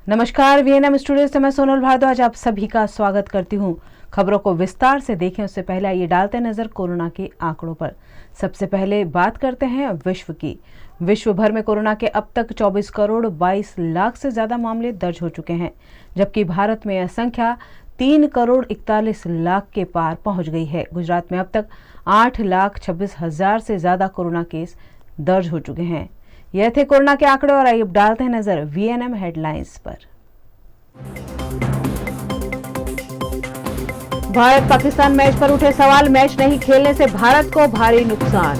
नमस्कार, VNM studio से मैं सोनल भारद्वाज आप सभी का स्वागत करती हूं। खबरों को विस्तार से देखें उससे पहले आइए डालते नजर कोरोना के आंकड़ों पर। सबसे पहले बात करते हैं विश्व की। विश्व भर में कोरोना के अब तक 24 करोड़ 22 लाख से ज्यादा मामले दर्ज हो चुके हैं, जबकि भारत में यह संख्या 3 करोड़ 41 लाख के पार पहुंच गई है। गुजरात में अब तक 8,26,000 से ज्यादा कोरोना केस दर्ज हो चुके हैं। यह थे कोरोना के आंकड़े और आइए अब डालते हैं नजर वीएनएम हेडलाइंस पर। भारत पाकिस्तान मैच पर उठे सवाल, मैच नहीं खेलने से भारत को भारी नुकसान।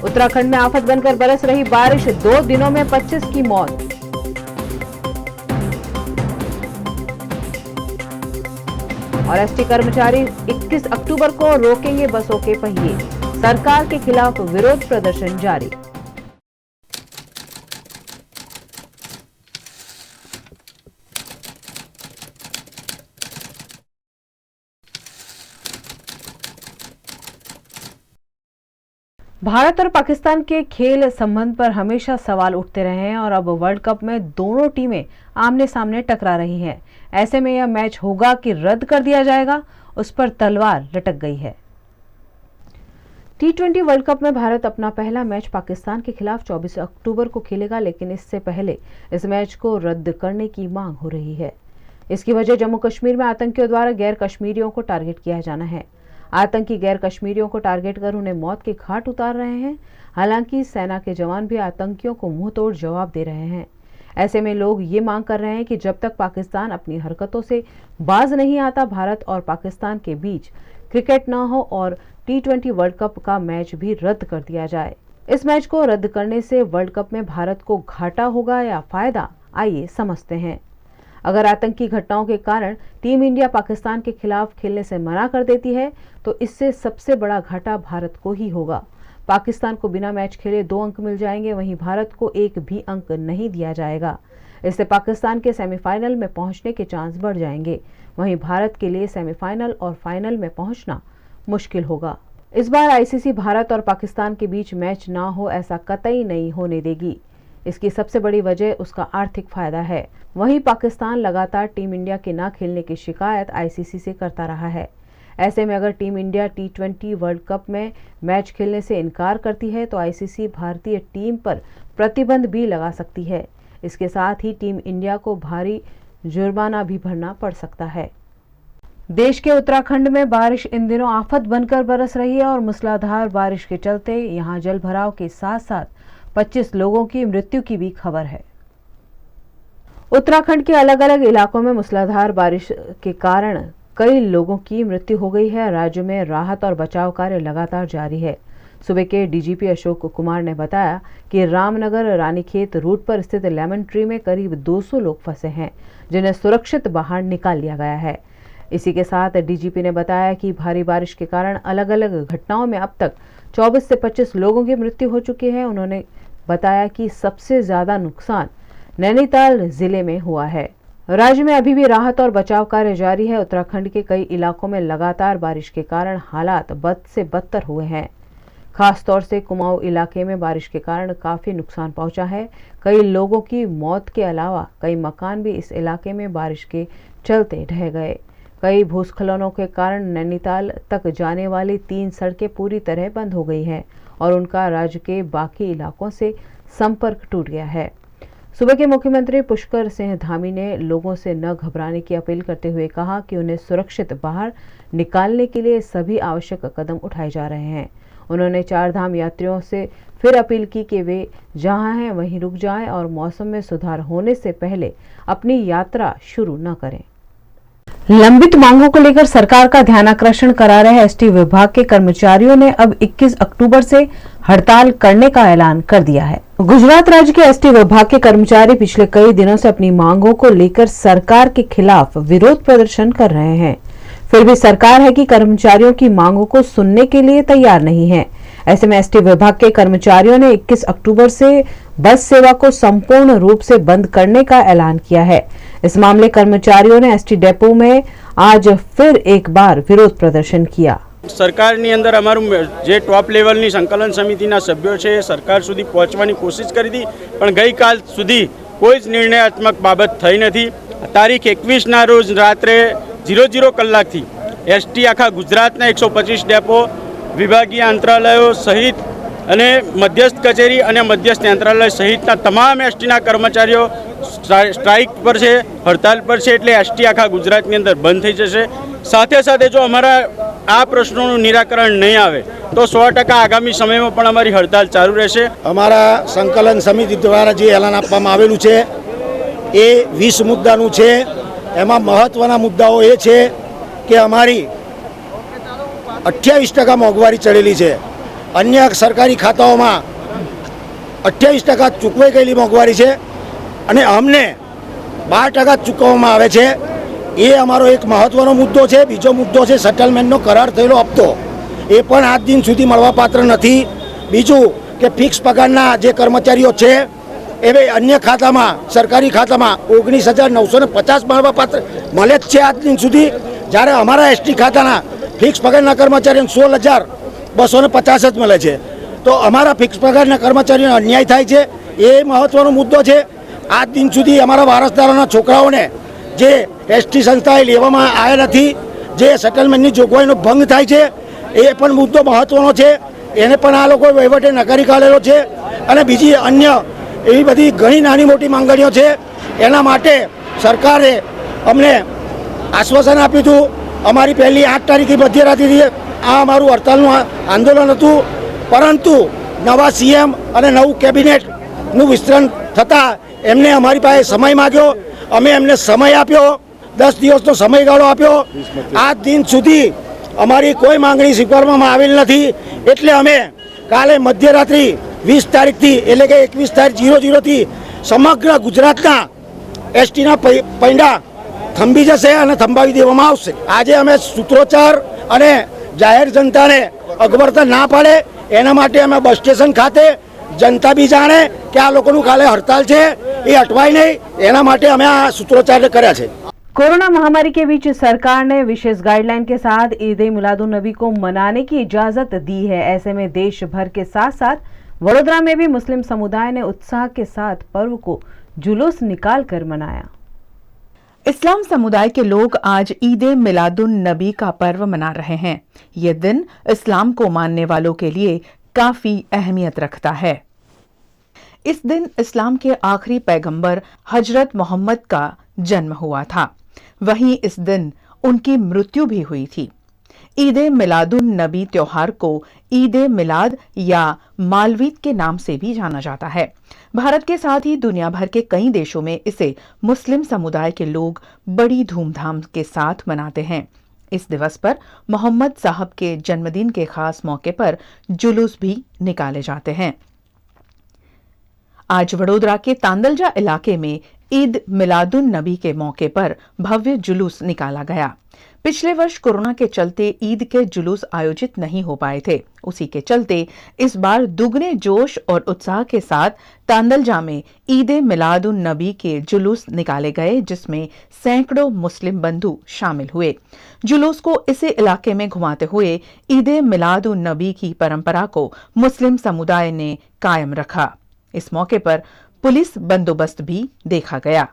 उत्तराखंड में आफत बनकर बरस रही बारिश, 2 दिनों में 25 की मौत। और एसटी कर्मचारी 21 अक्टूबर को रोकेंगे बसों के पहिए, सरकार के खिलाफ विरोध प्रदर्शन जारी। भारत और पाकिस्तान के खेल संबंध पर हमेशा सवाल उठते रहे हैं और अब वर्ल्ड कप में दोनों टीमें आमने सामने टकरा रही हैं। ऐसे में यह मैच होगा कि रद्द कर दिया जाएगा, उस पर तलवार लटक गई है। T20 वर्ल्ड कप में भारत अपना पहला मैच पाकिस्तान के खिलाफ 24 अक्टूबर को खेलेगा, लेकिन इससे पहले इस मैच को रद्द करने की मांग हो रही है। इसकी वजह जम्मू कश्मीर में आतंकियों द्वारा गैर कश्मीरियों को टारगेट किया जाना है। आतंकी गैर कश्मीरियों को टारगेट कर उन्हें मौत के घाट उतार रहे हैं। हालांकि सेना के जवान भी आतंकियों को मुंहतोड़ जवाब दे रहे हैं। ऐसे में लोग ये मांग कर रहे हैं कि जब तक पाकिस्तान अपनी हरकतों से बाज नहीं आता, भारत और पाकिस्तान के बीच क्रिकेट न हो और T20 वर्ल्ड कप का मैच भी रद्द कर दिया जाए। इस मैच को रद्द करने से वर्ल्ड कप में भारत को घाटा होगा या फायदा, आइए समझते हैं। अगर आतंकी घटनाओं के कारण टीम इंडिया पाकिस्तान के खिलाफ खेलने से मना कर देती है तो इससे सबसे बड़ा घाटा भारत को ही होगा। पाकिस्तान को बिना मैच खेले 2 अंक मिल जाएंगे, वहीं भारत को 1 भी अंक नहीं दिया जाएगा। इससे पाकिस्तान के सेमीफाइनल में पहुंचने के चांस बढ़ जाएंगे, वहीं भारत के लिए सेमीफाइनल और फाइनल में पहुंचना मुश्किल होगा। इस बार आईसीसी भारत और पाकिस्तान के बीच मैच ना हो ऐसा कतई नहीं होने देगी। इसकी सबसे बड़ी वजह उसका आर्थिक फायदा है। वहीं पाकिस्तान लगातार टीम इंडिया के ना खेलने की शिकायत आईसीसी से करता रहा है। ऐसे में अगर team India T20 world cup में मैच खेलने से इनकार करती है तो आईसीसी भारतीय टीम पर प्रतिबंध भी लगा सकती है। इसके साथ ही टीम इंडिया को भारी जुर्माना भी भरना पड़ सकता है। देश के उत्तराखंड में बारिश इन दिनों आफत बनकर बरस रही है और मूसलाधार बारिश के चलते यहां जल भराव के साथ साथ 25 लोगों की मृत्यु की भी खबर है। उत्तराखंड के अलग अलग इलाकों में मूसलाधार बारिश के कारण कई लोगों की मृत्यु हो गई है। राज्य में राहत और बचाव कार्य लगातार जारी है। सूबे के डीजीपी अशोक कुमार ने बताया कि रामनगर रानीखेत रूट पर स्थित लेमन ट्री में करीब 200 लोग फंसे हैं, जिन्हें सुरक्षित बाहर निकाल लिया गया है। इसी के साथ डीजीपी ने बताया कि भारी बारिश के कारण अलग अलग घटनाओं में अब तक 24 से 25 लोगों की मृत्यु हो चुकी है। उन्होंने बताया कि सबसे ज्यादा नुकसान नैनीताल जिले में हुआ है। राज्य में अभी भी राहत और बचाव कार्य जारी है। उत्तराखंड के कई इलाकों में लगातार बारिश के कारण हालात बद से बदतर हुए हैं। खास तौर से कुमाऊं इलाके में बारिश के कारण काफी नुकसान पहुंचा है। कई लोगों की मौत के अलावा कई मकान भी इस इलाके में बारिश के चलते ढह गए। कई भूस्खलनों के कारण नैनीताल तक जाने वाली 3 सड़कें पूरी तरह बंद हो गई हैं और उनका राज्य के बाकी इलाकों से संपर्क टूट गया है। सूबे के मुख्यमंत्री पुष्कर सिंह धामी ने लोगों से न घबराने की अपील करते हुए कहा कि उन्हें सुरक्षित बाहर निकालने के लिए सभी आवश्यक कदम उठाए जा रहे हैं। उन्होंने 4 धाम यात्रियों से फिर अपील की कि वे जहां हैं वहीं रुक जाएं और मौसम में सुधार होने से पहले अपनी यात्रा शुरू न करें। लंबित मांगों को लेकर सरकार का ध्यानाकर्षण करा रहे एसटी विभाग के कर्मचारियों ने अब 21 अक्टूबर से हड़ताल करने का ऐलान कर दिया है। गुजरात राज्य के एसटी विभाग के कर्मचारी पिछले कई दिनों से अपनी मांगों को लेकर सरकार के खिलाफ विरोध प्रदर्शन कर रहे हैं। फिर भी सरकार है कि कर्मचारियों की मांगों को सुनने के लिए तैयार नहीं है। ऐसे में एसटी विभाग के कर्मचारियों ने 21 अक्टूबर से बस सेवा को संपूर्ण रूप से बंद करने का ऐलान किया है। इस मामले कर्मचारियों ने एसटी डिपो में आज फिर एक बार विरोध प्रदर्शन किया। સરકારની અંદર અમારું જે ટોપ લેવલની સંકલન સમિતિના સભ્યો છે એ સરકાર સુધી પહોંચવાની કોશિશ કરી હતી, પણ ગઈકાલ સુધી કોઈ જ નિર્ણયાત્મક બાબત થઈ નથી। તારીખ 21ના રોજ રાત્રે 00 કલાકથી એસટી આખા ગુજરાતના 125 ડેપો, વિભાગીય અંતરાલયો સહિત અને મધ્યસ્થ કચેરી અને મધ્યસ્થ યંત્રાલય સહિતના તમામ એસટીના કર્મચારીઓ સ્ટ્રાઇક પર છે, હડતાલ પર છે। એટલે એસટી આખા ગુજરાતની અંદર બંધ થઈ જશે। સાથે સાથે જો અમારા આ પ્રશ્નોનું નિરાકરણ નહીં આવે તો 100% આગામી સમયમાં પણ અમારી હડતાલ ચાલુ રહેશે। અમારા સંકલન સમિતિ દ્વારા જે એલાન આપવામાં આવેલું છે એ 20 મુદ્દાનું છે। એમાં મહત્ત્વના મુદ્દાઓ એ છે કે અમારી 28% મોંઘવારી ચડેલી છે। અન્ય સરકારી ખાતાઓમાં 28% ચૂકવાઈ ગયેલી મોંઘવારી છે અને અમને 12% ચૂકવવામાં આવે છે। એ અમારો એક મહત્ત્વનો મુદ્દો છે। બીજો મુદ્દો છે સેટલમેન્ટનો કરાર થયેલો હપ્તો, એ પણ આજ દિન સુધી મળવાપાત્ર નથી। બીજું કે ફિક્સ પગારના જે કર્મચારીઓ છે એ અન્ય ખાતામાં, સરકારી ખાતામાં 19,950 મળવાપાત્ર મળે જ છે આજ દિન સુધી, જ્યારે અમારા એસટી ખાતાના ફિક્સ પગારના કર્મચારીઓને 16,250 જ મળે છે। તો અમારા ફિક્સ પગારના કર્મચારીઓને અન્યાય થાય છે, એ મહત્ત્વનો મુદ્દો છે। આજ દિન સુધી અમારા વારસદારોના છોકરાઓને જે એસટી સંસ્થાએ લેવામાં આવ્યા નથી, જે સેટલમેન્ટની જોગવાઈનો ભંગ થાય છે, એ પણ મુદ્દો મહત્ત્વનો છે। એને પણ આ લોકો વહીવટે નકારી કાઢેલો છે। અને બીજી અન્ય એવી બધી ઘણી નાની મોટી માંગણીઓ છે। એના માટે સરકારે અમને આશ્વાસન આપ્યું હતું। અમારી પહેલી 8 તારીખે મધ્યરાત્રિથી આ અમારું હડતાલનું આંદોલન હતું, પરંતુ નવા સીએમ અને નવું કેબિનેટનું વિસ્તરણ થતાં એમને અમારી પાસે સમય માગ્યો। અમે એમને સમય આપ્યો, 10 દિવસનો સમયગાળો આપ્યો। આજ દિન સુધી અમારી કોઈ માંગણી સ્વીકારવામાં આવેલ નથી। એટલે અમે કાલે મધ્યરાત્રિ 20 તારીખથી એટલે કે 21 તારીખ 00થી સમગ્ર ગુજરાતના એસટીના પૈંડા થંભી જશે અને થંભાવી દેવામાં આવશે। આજે અમે સૂત્રોચ્ચાર અને જાહેર જનતાને અગવડતા ના પાડે એના માટે અમે બસ સ્ટેશન ખાતે जनता भी जाने कि आ लोगों काले हड़ताल है ये हटवाई नहीं, एना माटे हमें आ सूत्रोच्चार कर्या छे। कोरोना महामारी के बीच सरकार ने विशेष गाइडलाइन के साथ ईद ए मिलादुन नबी को मनाने की इजाजत दी है। ऐसे में देश भर के साथ साथ वडोदरा में भी मुस्लिम समुदाय ने उत्साह के साथ पर्व को जुलूस निकाल कर मनाया। इस्लाम समुदाय के लोग आज ईद ए मिलादुन नबी का पर्व मना रहे हैं। यह दिन इस्लाम को मानने वालों के लिए काफी अहमियत रखता है। इस दिन इस्लाम के आखिरी पैगंबर हजरत मोहम्मद का जन्म हुआ था, वहीं इस दिन उनकी मृत्यु भी हुई थी। ईद ए मिलादुन नबी त्योहार को ईद ए मिलाद या मालवीद के नाम से भी जाना जाता है। भारत के साथ ही दुनिया भर के कई देशों में इसे मुस्लिम समुदाय के लोग बड़ी धूमधाम के साथ मनाते हैं। इस दिवस पर मोहम्मद साहब के जन्मदिन के खास मौके पर जुलूस भी निकाले जाते हैं। आज वडोदरा के तांदलजा इलाके में ईद मिलादुन नबी के मौके पर भव्य जुलूस निकाला गया। पिछले वर्ष कोरोना के चलते ईद के जुलूस आयोजित नहीं हो पाए थे, उसी के चलते इस बार दुगने जोश और उत्साह के साथ तांदलजा में ईद ए मिलादुन नबी के जुलूस निकाले गए, जिसमें सैकड़ों मुस्लिम बंधु शामिल हुए। जुलूस को इसी इलाके में घुमाते हुए ईद ए मिलादुन नबी की परंपरा को मुस्लिम समुदाय ने कायम रखा। इस मौके पर पुलिस बंदोबस्त भी देखा गया।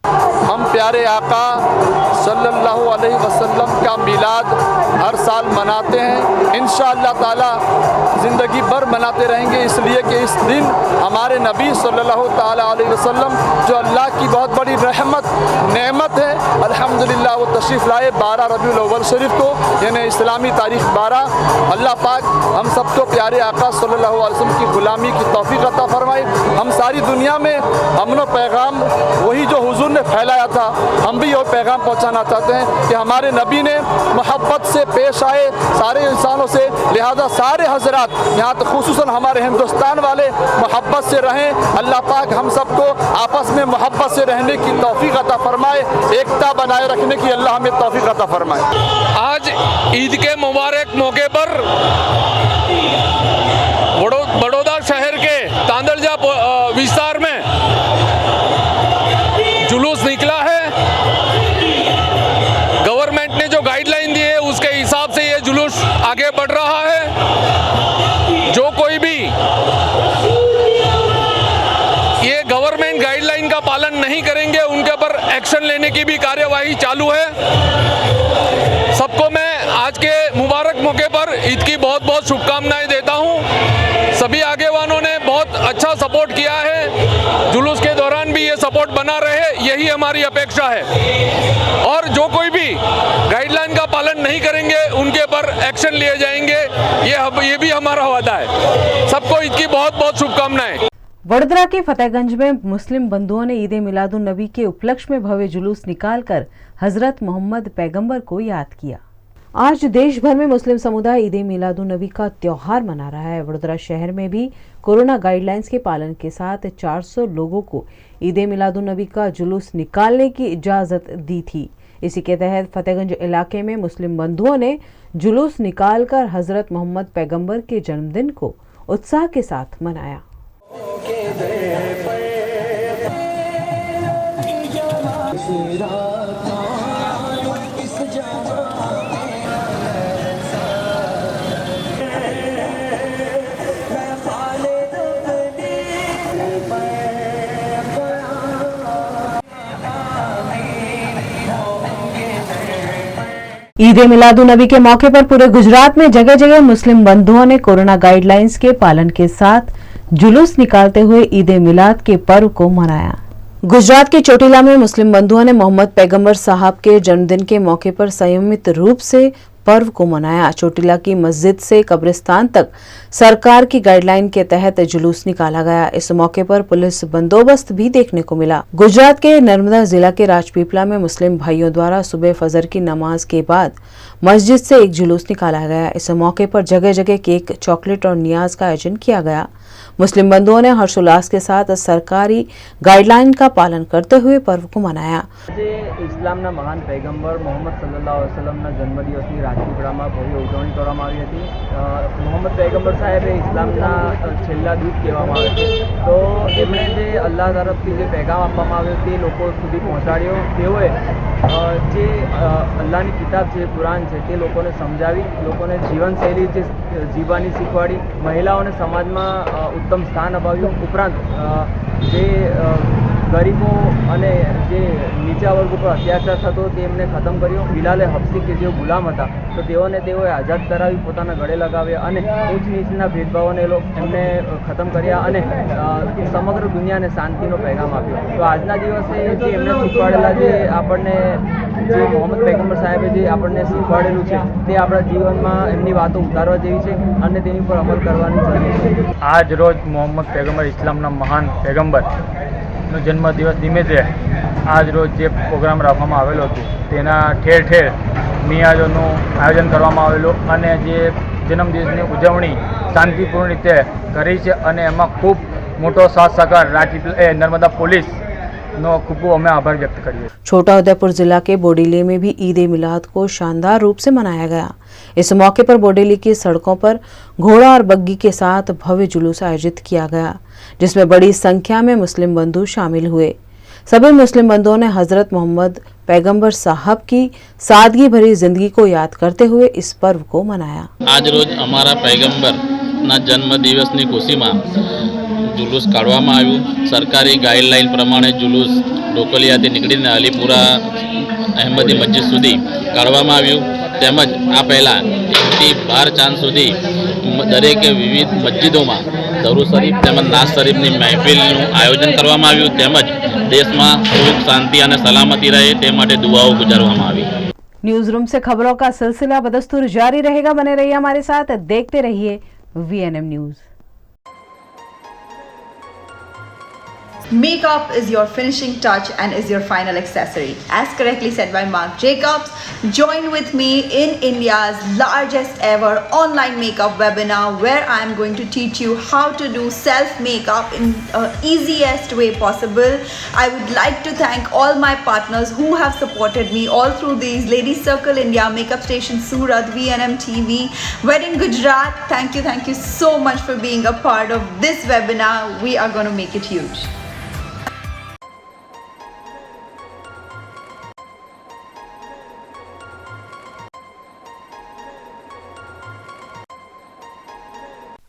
हम प्यारे आका सल्लल्लाहु अलैहि वसल्लम का मिलाद हर साल मनाते हैं, इंशाअल्लाह ताला ज़िंदगी भर मनाते रहेंगे, इसलिए कि इस दिन हमारे नबी सल्लल्लाहु ताला अलैहि वसल्लम जो अल्लाह की बहुत बड़ी रहमत नेमत है, अल्हम्दुलिल्लाह वो तशरीफ़ लाए 12 रबीउल अव्वल शरीफ को, यानी इस्लामी तारीख 12। अल्लाह पाक हम सबको प्यारे आका सल्लल्लाहु अलैहि वसल्लम की गुलामी की तौफीक अता फरमाए। हम सारी दुनिया में अमन पैगाम वही जो हुजूर ने फैलाया था, हम भी वो पैगाम पहुंचाना चाहते हैं कि हमारे नबी ने मोहब्बत से पेश आए सारे इंसानों से, लिहाजा सारे हजरात यहाँ तो खुसूसन हमारे हिंदुस्तान वाले मोहब्बत से रहें। अल्लाह पाक हम सबको आपस में मोहब्बत से रहने की तौफीक अता फरमाए, एकता बनाए रखने की अल्लाह हमें तौफीक अता फरमाए। आज ईद के मुबारक मौके पर बड़ौदा शहर के तांदलजा विस्तार में जुलूस निकला है। गवर्नमेंट ने जो गाइडलाइन दी है उसके हिसाब से नहीं करेंगे उनके ऊपर एक्शन लेने की भी कार्यवाही चालू है। सबको मैं आज के मुबारक मौके पर ईद की बहुत बहुत शुभकामनाएं देता हूं। सभी आगेवानों ने बहुत अच्छा सपोर्ट किया है, जुलूस के दौरान भी ये सपोर्ट बना रहे, यही हमारी अपेक्षा है। और जो कोई भी गाइडलाइन का पालन नहीं करेंगे उनके ऊपर एक्शन लिए जाएंगे, ये भी हमारा वादा है। सबको ईद की बहुत बहुत शुभकामनाएं। वडोदरा के फतेहगंज में मुस्लिम बंधुओं ने ईद मिलादुन नबी के उपलक्ष्य में भव्य जुलूस निकालकर हजरत मोहम्मद पैगंबर को याद किया। आज देश भर में मुस्लिम समुदाय ईद मिलादुन नबी का त्योहार मना रहा है। वडोदरा शहर में भी कोरोना गाइडलाइंस के पालन के साथ 400 लोगों को ईद मिलादुन नबी का जुलूस निकालने की इजाजत दी थी। इसी के तहत फतेहगंज इलाके में मुस्लिम बंधुओं ने जुलूस निकालकर हजरत मोहम्मद पैगंबर के जन्मदिन को उत्साह के साथ मनाया। ईद मिलादुन नबी के मौके पर पूरे गुजरात में जगह जगह मुस्लिम बंधुओं ने कोरोना गाइडलाइंस के पालन के साथ जुलूस निकालते हुए ईद मिलाद के पर्व को मनाया। गुजरात के चोटीला में मुस्लिम बंधुओं ने मोहम्मद पैगंबर साहब के जन्मदिन के मौके पर संयमित रूप से पर्व को मनाया। चोटीला की मस्जिद से कब्रिस्तान तक सरकार की गाइडलाइन के तहत जुलूस निकाला गया। इस मौके पर पुलिस बंदोबस्त भी देखने को मिला। गुजरात के नर्मदा जिला के राजपीपला में मुस्लिम भाइयों द्वारा सुबह फजर की नमाज के बाद मस्जिद से एक जुलूस निकाला गया। इस मौके पर जगह जगह केक, चॉकलेट और नियाज का आयोजन किया गया। मुस्लिम बंधुओं ने हर्षोल्लास के साथ सरकारी गाइडलाइन का पालन करते हुए पर्व को मनाया। ઇસ્લામના મહાન પૈગંબર મોહમ્મદ સલ્લલ્લાહુ અલૈહિ વસલ્લમના જન્મદિવસની રાજપીપળામાં ભવ્ય ઉજવણી કરવામાં આવી હતી। મોહમ્મદ પૈગંબર સાહેબે ઇસ્લામના છેલ્લા દૂત કહેવામાં આવે છે, તો એમણે જે અલ્લાહ તરફથી જે પેગામ આપવામાં આવ્યો તે લોકો સુધી પહોંચાડ્યો। તેઓએ જે અલ્લાહની કિતાબ છે, કુરાન છે, તે લોકોને સમજાવી, લોકોને જીવનશૈલી જે જીવવાની શીખવાડી, મહિલાઓને સમાજમાં ઉત્તમ સ્થાન અપાવ્યું। ઉપરાંત જે ગરીબો અને જે નીચા વર્ગ ઉપર અત્યાચાર થતો તેમને ખતમ કર્યો। બિલાલે હબ્સી કે જેઓ ગુલામ હતા તો તેઓએ આઝાદ કરાવી, પોતાના ગળે લગાવ્યા અને ઊંચ નીચના ભેદભાવોને એમને ખતમ કર્યા અને સમગ્ર દુનિયાને શાંતિનો પેગામ આપ્યો। તો આજના દિવસે જે એમને શીખવાડેલા જે આપણને જે મોહમ્મદ પૈગંબર સાહેબે જે આપણને શીખવાડેલું છે તે આપણા જીવનમાં એમની વાતો ઉતારવા જેવી છે અને તેની પર અમલ કરવાની જરૂર છે। આજ રોજ મોહમ્મદ પૈગંબર ઇસ્લામના મહાન પૈગંબર નો જન્મદિવસ નિમિત્તે આજ રોજ જે પ્રોગ્રામ રાખવામાં આવેલો હતો તેના ઠેર ઠેર નિયાજોનું આયોજન કરવામાં આવેલું અને જે જન્મદિવસની ઉજવણી શાંતિપૂર્ણ રીતે કરી છે અને એમાં ખૂબ મોટો સાથ સહકાર નર્મદા पुलिसનો ખૂબ અમે આભાર વ્યક્ત કરીએ। छोटाउदेपुर जिला के बोडेली में भी ईद मिलाद को शानदार रूप से मनाया गया। इस मौके पर बोडेली की सड़कों पर घोड़ा और बग्गी के साथ भव्य जुलूस आयोजित किया गया, जिसमें बड़ी संख्या में मुस्लिम बंधु शामिल हुए। सभी मुस्लिम बंधुओं ने हजरत मोहम्मद पैगंबर साहब की सादगी भरी जिंदगी को याद करते हुए इस पर्व को मनाया। आज रोज अमारा पैगंबर ना जन्म दिवस की खुशी में जुलूस काढ़वामां आव्युं। सरकारी गाइडलाइन प्रमाणे जुलूस डोकलियाथी निकळीने अलीपुरा अहमदी मस्जिद सुधी काढ़वामां आव्युं। તેમજ આ પહેલાં 12 ચાંદ સુધી દરેકે વિવિધ મસ્જિદોમાં દરૂદ શરીફ તેમજ નાઝ શરીફની મહેફિલનું આયોજન કરવામાં આવ્યું। તેમજ દેશમાં સુખ શાંતિ અને સલામતી રહે તે માટે દુઆઓ ગુજારવામાં આવી। न्यूज रूम से खबरों का सिलसिला बदस्तूर जारी रहेगा। बने रहिए हमारे साथ, देखते रहिए VNM news. Makeup is your finishing touch and is your final accessory. As correctly said by Marc Jacobs, join with me in India's largest ever online makeup webinar where I am going to teach you how to do self makeup in easiest way possible. I would like to thank all my partners who have supported me all through these: Ladies Circle India, Makeup Station Surat, VNM TV, Wedding Gujarat. Thank you so much for being a part of this webinar. We are going to make it huge.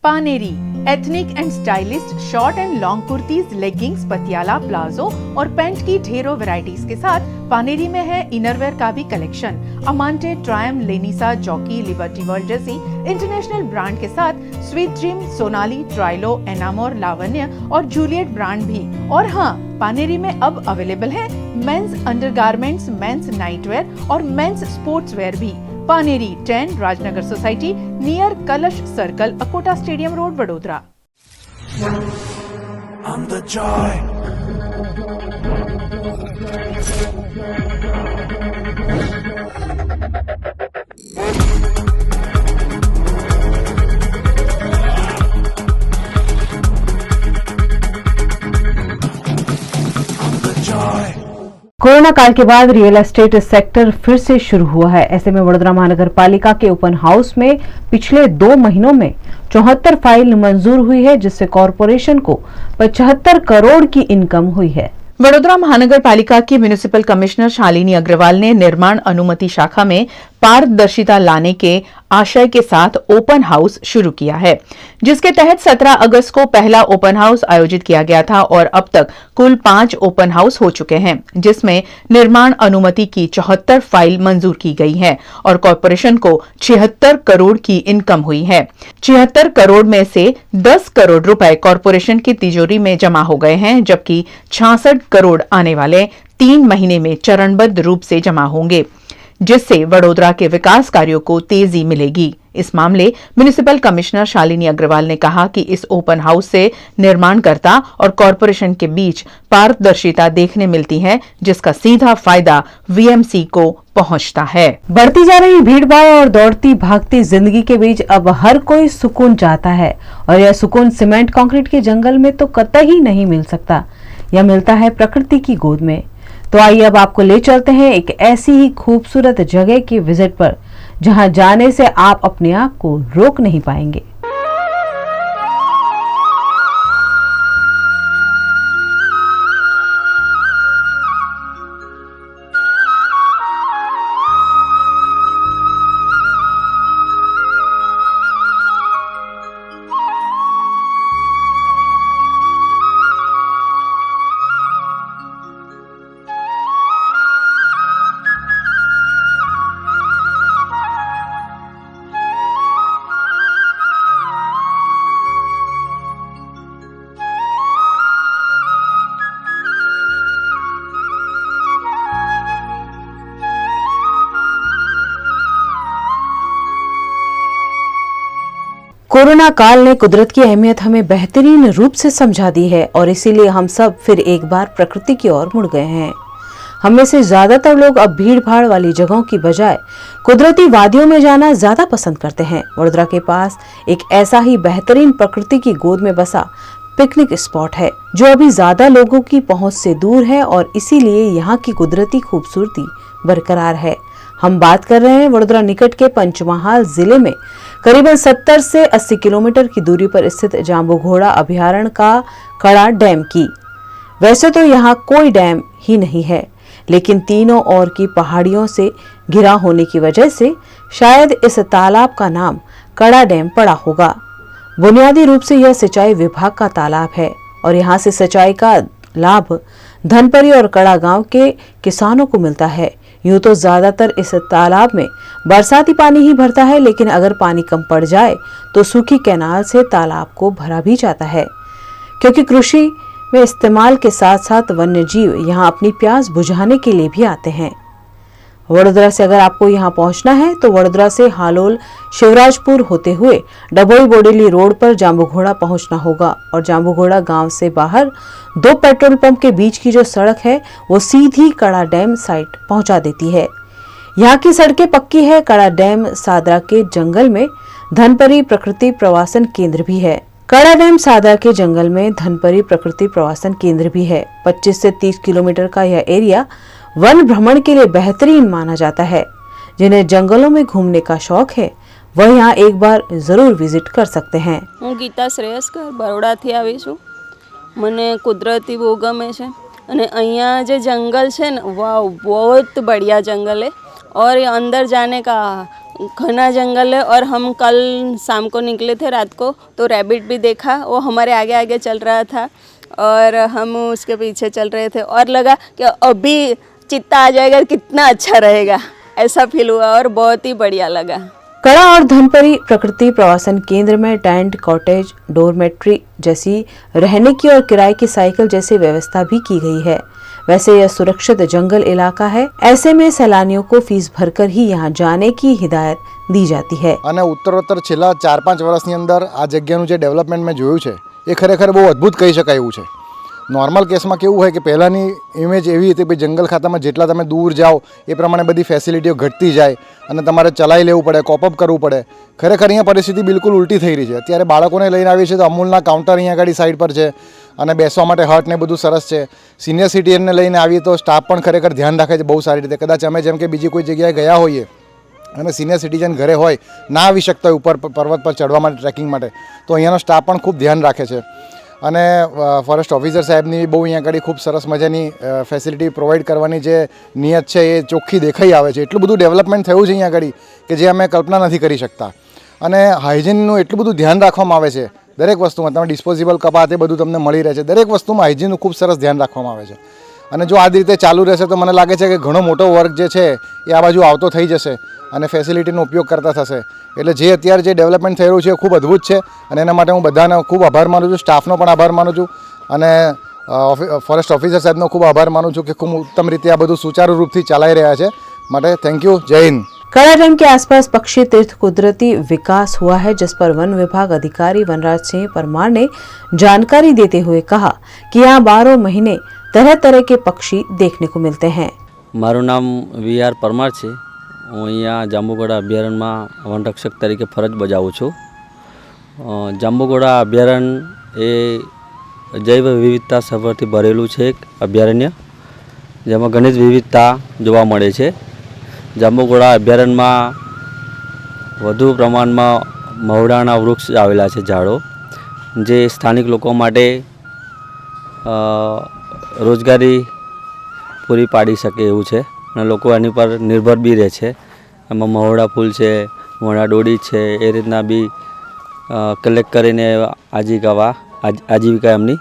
Paneri ethnic and stylist short and long kurtis, leggings, Patiala, palazzo और pant की ढेरों varieties के साथ पानेरी में है innerwear का भी collection. अमांटे, ट्रायम, लेनिसा, jockey, liberty world जैसी इंटरनेशनल ब्रांड के साथ स्वीट ड्रीम, सोनाली, ट्राइलो, एनामोर, लावण्य और जूलियट ब्रांड भी। और हाँ, पानेरी में अब अवेलेबल है मेंस अंडरगारमेंट्स, मेंस नाइटवेयर और मेंस स्पोर्ट्सवेयर भी। पानेरी 10 राजनगर सोसाइटी नियर कलश circle, Akota stadium road, Vadodara. I'm the joy. Corona काल के बाद रियल एस्टेट सेक्टर फिर से शुरू हुआ है। ऐसे में वडोदरा महानगर पालिका के ओपन हाउस में पिछले 2 महीनों में 74 फाइल मंजूर हुई है, जिससे कॉरपोरेशन को 75 करोड़ की इनकम हुई है। वडोदरा महानगर पालिका की म्युनिसिपल कमिश्नर शालिनी अग्रवाल ने निर्माण अनुमति शाखा में पारदर्शिता लाने के आशय के साथ ओपन हाउस शुरू किया है, जिसके तहत 17 अगस्त को पहला ओपन हाउस आयोजित किया गया था और अब तक कुल 5 ओपन हाउस हो चुके हैं, जिसमें निर्माण अनुमति की 74 फाइल मंजूर की गई है और कॉरपोरेशन को 76 करोड़ की इनकम हुई है। 76 करोड़ में से 10 करोड़ रुपए कॉरपोरेशन की तिजोरी में जमा हो गए हैं, जबकि 66 करोड़ आने वाले 3 महीने में चरणबद्ध रूप से जमा होंगे, जिससे वडोदरा के विकास कार्यों को तेजी मिलेगी। इस मामले म्युनिसिपल कमिश्नर शालिनी अग्रवाल ने कहा कि इस ओपन हाउस से निर्माणकर्ता और कॉरपोरेशन के बीच पारदर्शिता देखने मिलती है, जिसका सीधा फायदा वीएमसी को पहुंचता है। बढ़ती जा रही भीड़भाड़ और दौड़ती भागती जिंदगी के बीच अब हर कोई सुकून चाहता है, और यह सुकून सीमेंट कंक्रीट के जंगल में तो कतई नहीं मिल सकता। यह मिलता है प्रकृति की गोद में। तो आइए अब आपको ले चलते हैं एक ऐसी ही खूबसूरत जगह की विजिट पर, जहां जाने से आप अपने आप को रोक नहीं पाएंगे। कोरोना काल ने कुदरत की अहमियत हमें बेहतरीन रूप से समझा दी है, और इसीलिए हम सब फिर एक बार प्रकृति की ओर मुड़ गए हैं। हम में से ज्यादातर लोग अब भीड़ भाड़ वाली जगहों की बजाय कुदरती वादियों में जाना ज्यादा पसंद करते हैं। वडोदरा के पास एक ऐसा ही बेहतरीन प्रकृति की गोद में बसा पिकनिक स्पॉट है, जो अभी ज्यादा लोगों की पहुंच से दूर है, और इसीलिए यहाँ की कुदरती खूबसूरती बरकरार है। हम बात कर रहे हैं वडोदरा निकट के पंचमहाल जिले में करीबन 70 से 80 किलोमीटर की दूरी पर स्थित जांबूघोड़ा अभयारण्य का कड़ा डैम की। वैसे तो यहाँ कोई डैम ही नहीं है, लेकिन तीनों ओर की पहाड़ियों से घिरा होने की वजह से शायद इस तालाब का नाम कड़ा डैम पड़ा होगा। बुनियादी रूप से यह सिंचाई विभाग का तालाब है, और यहाँ से सिंचाई का लाभ धनपरी और कड़ा गांव के किसानों को मिलता है। यूं तो ज्यादातर इस तालाब में बरसाती पानी ही भरता है, लेकिन अगर पानी कम पड़ जाए तो सूखी कैनाल से तालाब को भरा भी जाता है, क्योंकि कृषि में इस्तेमाल के साथ साथ वन्य जीव यहाँ अपनी प्यास बुझाने के लिए भी आते हैं। वडोदरा से अगर आपको यहाँ पहुँचना है तो वडोदरा से हालोल शिवराजपुर होते हुए डभोई बोडेली रोड पर जांबूघोड़ा पहुँचना होगा, और जांबूघोड़ा गांव से बाहर 2 पेट्रोल पंप के बीच की जो सड़क है वो सीधी कड़ा डैम साइट पहुंचा देती है। यहाँ की सड़कें पक्की है। कड़ा डैम सादरा के जंगल में धनपरी प्रकृति प्रवासन केंद्र भी है। कड़ा डैम सादरा के जंगल में धनपरी प्रकृति प्रवासन केंद्र भी है। 25 से 30 किलोमीटर का यह एरिया वन भ्रमण के लिए बेहतरीन माना जाता है। जिन्हें जंगलों में घूमने का शौक है वह यहाँ एक बार जरूर विजिट कर सकते हैं। હું ગીતા શ્રેયસ્કર બરોડાથી આવી છું। મને કુદરતી બહુ ગમે છે, અને અહીંયા જે જંગલ છે ને, વાવ, बहुत बढ़िया जंगल है, और अंदर जाने का घना जंगल है और हम कल शाम को निकले थे रात को, तो रैबिट भी देखा, वो हमारे आगे आगे चल रहा था और हम उसके पीछे चल रहे थे और लगा कि अभी चित्ता आ जाएगा, कितना अच्छा रहेगा, ऐसा फील हुआ और बहुत ही बढ़िया लगा। कड़ा और धनपरी प्रकृति प्रवासन केंद्र में टेंट, कॉटेज, डोरमेट्री जैसी रहने की और किराए की साइकिल जैसी व्यवस्था भी की गई है। वैसे यह सुरक्षित जंगल इलाका है, ऐसे में सैलानियों को फीस भरकर ही यहाँ जाने की हिदायत दी जाती है। અને ઉત્તરોત્તર છેલ્લા 4-5 વર્ષની અંદર આ જગ્યાનું જે ડેવલપમેન્ટ મેં જોયું છે એ ખરેખર બહુ અદ્ભુત કહી શકાય એવું છે। નોર્મલ કેસમાં કેવું હોય કે પહેલાંની ઇમેજ એવી હતી કે જંગલ ખાતામાં જેટલા તમે દૂર જાઓ એ પ્રમાણે બધી ફેસિલિટીઓ ઘટતી જાય અને તમારે ચલાવી લેવું પડે, કોપઅપ કરવું પડે। ખરેખર અહીંયા પરિસ્થિતિ બિલકુલ ઉલટી થઈ રહી છે। અત્યારે બાળકોને લઈને આવીએ છીએ તો અમૂલના કાઉન્ટર અહીંયા આગળ સાઈડ પર છે અને બેસવા માટે હટ ને બધું સરસ છે। સિનિયર સિટીઝનને લઈને આવીએ તો સ્ટાફ પણ ખરેખર ધ્યાન રાખે છે બહુ સારી રીતે। કદાચ અમે જેમ કે બીજી કોઈ જગ્યાએ ગયા હોઈએ અને સિનિયર સિટીઝન ઘરે હોય, ના આવી શકતા હોય ઉપર પર્વત પર ચડવા માટે, ટ્રેકિંગ માટે, તો અહીંયાનો સ્ટાફ પણ ખૂબ ધ્યાન રાખે છે। અને ફોરેસ્ટ ઓફિસર સાહેબની બહુ અહીંયા આગળ ખૂબ સરસ મજાની ફેસિલિટી પ્રોવાઈડ કરવાની જે નિયત છે એ ચોખ્ખી દેખાઈ આવે છે। એટલું બધું ડેવલપમેન્ટ થયું છે અહીંયા આગળ કે જે અમે કલ્પના નથી કરી શકતા। અને હાઇજીનનું એટલું બધું ધ્યાન રાખવામાં આવે છે દરેક વસ્તુમાં। તમે ડિસ્પોઝેબલ કપાત એ બધું તમને મળી રહે છે, દરેક વસ્તુમાં હાઇજીનનું ખૂબ સરસ ધ્યાન રાખવામાં આવે છે। અને જો આ જ રીતે ચાલુ રહેશે તો મને લાગે છે કે ઘણો મોટો વર્ક જે છે એ આ બાજુ આવતો થઈ જશે અને ફેસિલિટીનો ઉપયોગ કરતા થશે। એટલે જે અત્યારે જે ડેવલપમેન્ટ થઈ રહ્યું છે એ ખૂબ અદ્ભુત છે અને એના માટે હું બધાનો ખૂબ આભાર માનું છું, સ્ટાફનો પણ આભાર માનું છું અને ફોરેસ્ટ ઓફિસર સાહેબનો ખૂબ આભાર માનું છું કે ખૂબ ઉત્તમ રીતે આ બધું સુચારુ रूपથી ચલાવી રહ્યા છે। માટે થેન્ક यू। जय हिंद। कड़ा डैम के आसपास पक्षी तीर्थ कुदरती विकास हुआ है, जिस पर वन विभाग अधिकारी वनराज सिंह परमार ने जानकारी देते हुए कहा कि यहाँ 12 महीने तरह तरह के पक्षी देखने को मिलते हैं। મારું નામ VR પરમાર છે। હું અહીંયા જાંબુઘોડા અભયારણ્યમાં વનરક્ષક તરીકે ફરજ બજાવું છું। જાંબુઘોડા અભયારણ્ય એ જૈવ વિવિધતા સભરથી ભરેલું છે એક અભયારણ્ય, જેમાં ઘણી જ વિવિધતા જોવા મળે છે। જાંબુઘોડા અભયારણ્યમાં વધુ પ્રમાણમાં મહુડાના વૃક્ષ આવેલા છે, ઝાડો, જે સ્થાનિક લોકો માટે રોજગારી પૂરી પાડી શકે એવું છે અને લોકો એની પર નિર્ભર બી રહે છે। એમાં મહોડા ફૂલ છે, મોડા ડોડી છે, એ રીતના બી કલેક્ટ કરીને આજીવિકા એમની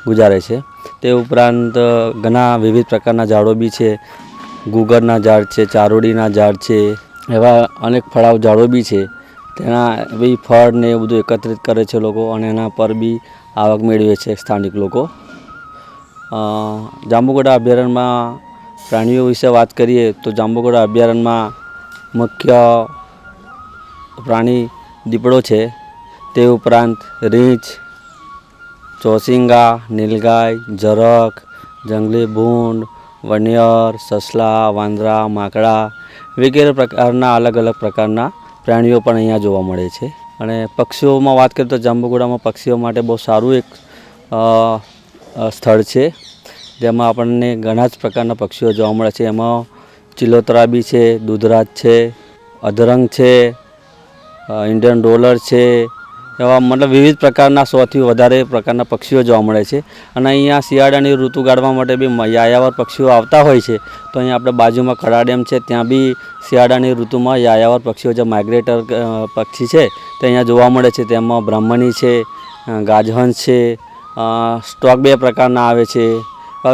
ગુજારે છે। તે ઉપરાંત ઘણા વિવિધ પ્રકારના ઝાડો બી છે, ગુગરના ઝાડ છે, ચારોડીના ઝાડ છે, એવા અનેક ફળાવ ઝાડો બી છે। તેના બી ફળ ને એ બધું એકત્રિત કરે છે લોકો અને એના પર બી આવક મેળવે છે સ્થાનિક લોકો। જાંબુઘોડા અભયારણ્યમાં પ્રાણીઓ વિશે વાત કરીએ તો જાંબુઘોડા અભયારણ્યમાં મુખ્ય પ્રાણી દીપડો છે, તે ઉપરાંત રીંછ, ચોસિંગા, નીલગાય, ઝરખ, જંગલી ભૂંડ, વણિયર, સસલા, વાંદરા, માકડા વગેરે પ્રકારના અલગ અલગ પ્રકારના પ્રાણીઓ પણ અહીંયા જોવા મળે છે। અને પક્ષીઓમાં વાત કરીએ તો જાંબુઘોડામાં પક્ષીઓ માટે બહુ સારું એક સ્થળ છે, જેમાં આપણને ઘણા જ પ્રકારના પક્ષીઓ જોવા મળે છે। એમાં ચિલોતરા બી છે, દૂધરાજ છે, અધરંગ છે, ઇન્ડિયન ડોલર છે, એવા મતલબ વિવિધ પ્રકારના 100થી વધારે પ્રકારના પક્ષીઓ જોવા મળે છે। અને અહીંયા શિયાળાની ઋતુ ગાળવા માટે બી યાયાવર પક્ષીઓ આવતા હોય છે। તો અહીંયા આપણે બાજુમાં કડા ડેમ છે, ત્યાં બી શિયાળાની ઋતુમાં યાયાવર પક્ષીઓ જે માઇગ્રેટર પક્ષી છે તે અહીંયા જોવા મળે છે। તેમાં બ્રાહ્મણી છે, ગાજહંસ છે, સ્ટોક 2 પ્રકારના આવે છે,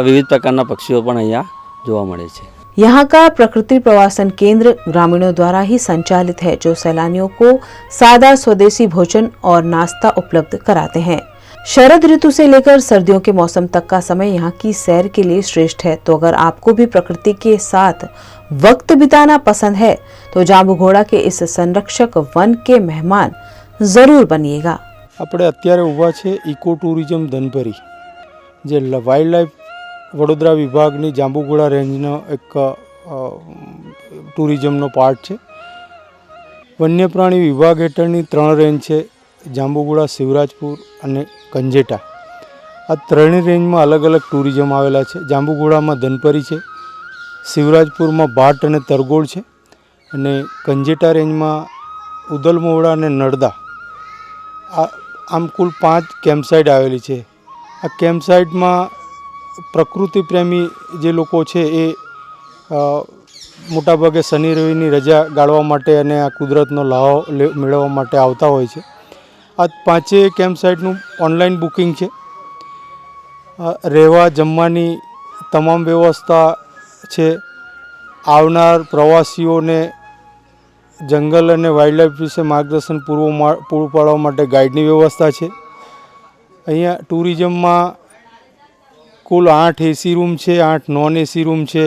વિવિધ પ્રકારના પક્ષીઓ પણ અહીંયા જોવા મળે છે। यहाँ का प्रकृति प्रवासन केंद्र ग्रामीणों द्वारा ही संचालित है, जो सैलानियों को सादा स्वदेशी भोजन और नाश्ता उपलब्ध कराते हैं। शरद ऋतु से लेकर सर्दियों के मौसम तक का समय यहाँ की सैर के लिए श्रेष्ठ है। तो अगर आपको भी प्रकृति के साथ वक्त बिताना पसंद है तो जांबुघोड़ा के इस संरक्षक वन के मेहमान जरूर बनिएगा। આપણે અત્યારે ઊભા છે ઇકો ટુરિઝમ ધનપરી, જે વાઇલ્ડ લાઈફ વડોદરા વિભાગની જાંબુઘોડા રેન્જનો એક ટુરિઝમનો પાર્ટ છે। વન્યપ્રાણી વિભાગ હેઠળની 3 રેન્જ છે, જાંબુઘોડા, શિવરાજપુર અને કંજેટા। આ ત્રણેય રેન્જમાં અલગ અલગ ટુરિઝમ આવેલા છે। જાંબુઘોડામાં ધનપરી છે, શિવરાજપુરમાં ભાટ અને તરગોળ છે અને કંજેટા રેન્જમાં ઉદલમોવડા અને નડદા। આમ કુલ 5 કેમ્પસાઇટ આવેલી છે। આ કેમ્પસાઇટમાં પ્રકૃતિ પ્રેમી જે લોકો છે એ મોટાભાગે શનિ રવિની રજા ગાળવા માટે અને આ કુદરતનો લાવો મેળવવા માટે આવતા હોય છે. આ પાંચેય કેમ્પ સાઇટનું ઓનલાઈન બુકિંગ છે. રહેવા જમવાની તમામ વ્યવસ્થા છે. આવનાર પ્રવાસીઓને જંગલ અને વાઇલ્ડલાઇફ વિશે માર્ગદર્શન પૂરું પાડવા માટે ગાઈડની વ્યવસ્થા છે. અહીંયા ટુરિઝમમાં કુલ 8 એસી રૂમ છે, 8 નોન એસી રૂમ છે,